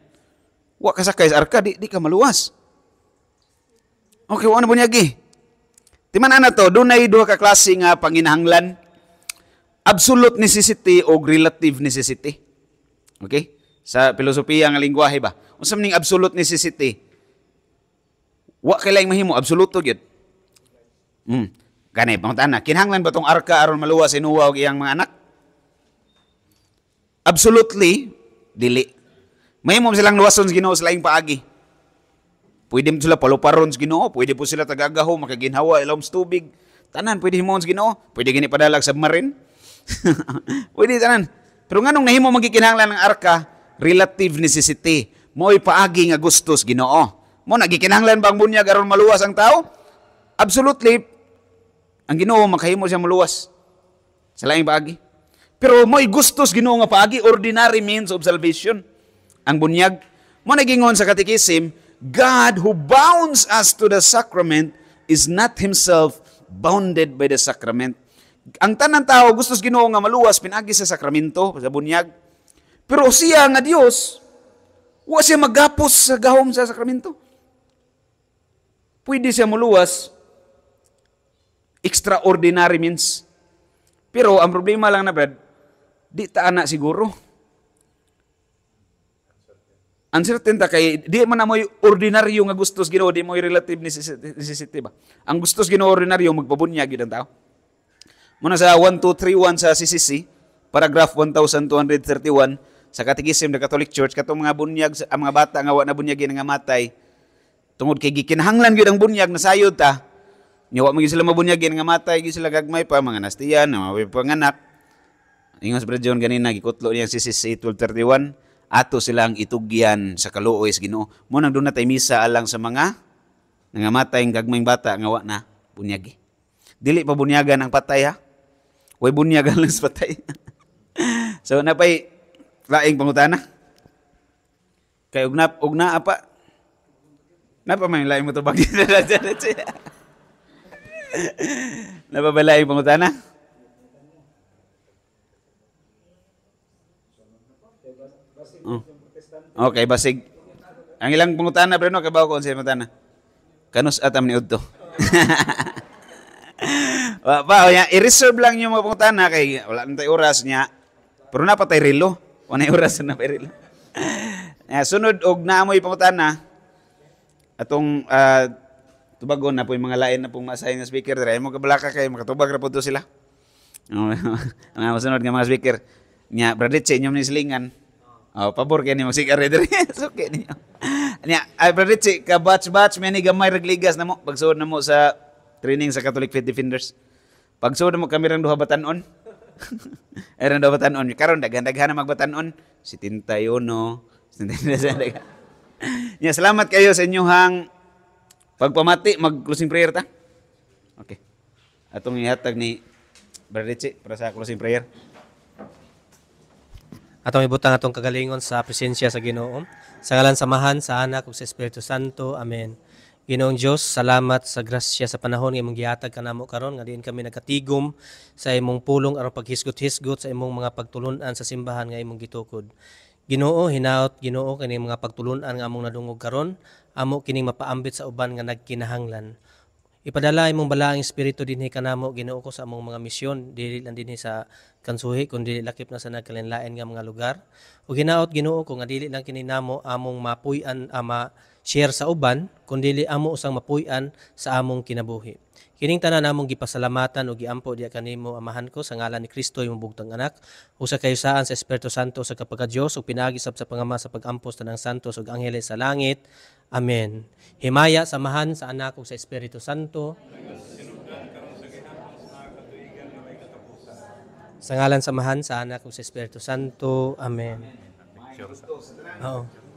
Wa kasakay sa arka di ka maluwas. Okay, wa na bunyag Timan ana to, dunay duha ka klase nga panginahanglan. Absolute necessity o relative necessity. Okay? Sa filosofiya nga lingwahe ba? Unsa man ning absolute necessity? Wa kay laing mahimo absoluto gyud. Gani pangutana, kinahanglan ba tong arka aron maluwas si Noah ug iyang mga anak? Absolutely dili. Mahimo silang luwason sa Ginoo sa laing paagi. Pwede mo sila paluparon sa Ginoo, pwede po sila tagagaho, makaginhawa ilawom sa tubig. Tanan pwede himon sa Ginoo, pwede gini padalag submarine. Pwede tanan. Pero nganong nahimo magikinahanglan ng arka, relative necessity. Mo'y paagi nga gustos Ginoo. Mo nagikinahanglan bang bunyag aron maluwas ang tao? Absolutely. Ang Ginoo makahimo siya maluwas sa laing paagi. Pero mo'y gustos Ginoo nga paagi, ordinary means of salvation. Ang bunyag mo nagingon sa Katikisim, God who bounds us to the sacrament is not himself bounded by the sacrament. Ang tanang tao gusto sa Ginoo nga maluwas pinagi sa sakramento, sa bunyag. Pero siya nga Dios, wa siya magapos sa gahom sa sakramento. Pwede siya maluwas extraordinary means. Pero ang problema lang na brad, di ta ana siguro. Uncertain ta kay di man na mo'y ordinaryo nga gustos Ginoo, di mo'y relative necessity ba. Ang gustos Ginoo ordinaryo magpabunyag gyud ang tao. Muna sa 1231 sa CCC, paragraph 1231 sa Catechism ng Catholic Church, katong mga bunyag ang mga bata nga wa na bunyagin nga matay tungod kay gikinahanglan gyud ang bunyag na sayod ta. Nya wa mo gyud sila mabunyagin nga matay gyud sila gagmay pa mga nastiyan, mga panganak. Ingos Brad John ganina gikutlo niya CCC 1231. Ato silang itugyan sa kaluoy sa Ginoo. Mo nang doon natay misa alang sa mga nangamatay ng gagmayng bata nga wa na bunyagi. Dili pa bunyagan ang patay ha. Way bunyagan lang sa patay. So napay laing pangutana. Kay ugna apa? Napa may laing mo to bagi na dyan. Napa ba laing pangutana? Okay, basig. Ang ilang pangutana pero no kabaw ko sa pangutana. Kanus atam ni udto. Pa, i-reserve lang yung mga pangutana kay wala nang tay oras niya. Pero napatay relo. Wala oras na pay relo. Sunod og naamoy pangutana atong tubagon na po yung mga lain na pong ma-assign na speaker dira. Mo kabalaka kay makatubag ra pud to sila. Ang sunod nga mga speaker nya Bradley inyo ni silingan. Oh, pabor kay ni magsigar diri. Okay ninyo. Nya ay Bradley ka batch may ni gamay regligas namo pagsuod namo sa training sa Catholic Faith Defenders. Pagsuod namo kami rang duha batan-on. Erang duha batan-on. Karon daghan-daghan na magbatan-on. 71. Nya salamat kayo sa inyong pagpamati, mag-closing prayer ta. Okay. Atong ihatag ni Bradley para sa closing prayer. Atong ibutang atong kagalingon sa presensya sa Ginoo. Sa ngalan samahan sa Anak ug sa Espiritu Santo. Amen. Ginoong Dios, salamat sa grasya sa panahon nga imong gihatag kanamo karon nga diin kami nagatigom sa imong pulong aron paghisgot-hisgot sa imong mga pagtulun-an sa simbahan nga imong gitukod. Ginoo, hinaot Ginoo kini mga pagtulun-an nga among nadungog karon, amo kining mapaambit sa uban nga nagkinahanglan. Ipadala imong balaang espiritu dinhi kanamo Ginoo ko sa among mga misyon, dili lang dinhi sa kansuhi kundi lakip na sa nagkalinlain nga mga lugar. Ug hinaot Ginoo ko nga dili lang kini namo among mapuy-an ama share sa uban kundi amo usang mapuy-an sa among kinabuhi. Kining tanan namong gipasalamatan ug giampo diha kanimo amahan ko sa ngalan ni Kristo imong bugtong anak usa kayusaan sa Espiritu Santo sa kapagka-Dios ug pinagisab sa pangama sa pag-ampos tanang santos ug angheles sa langit. Amen. Himaya samahan sa anak ug sa Espiritu Santo. Sa ngalan samahan sa anak ug sa Espiritu Santo. Amen. Oo.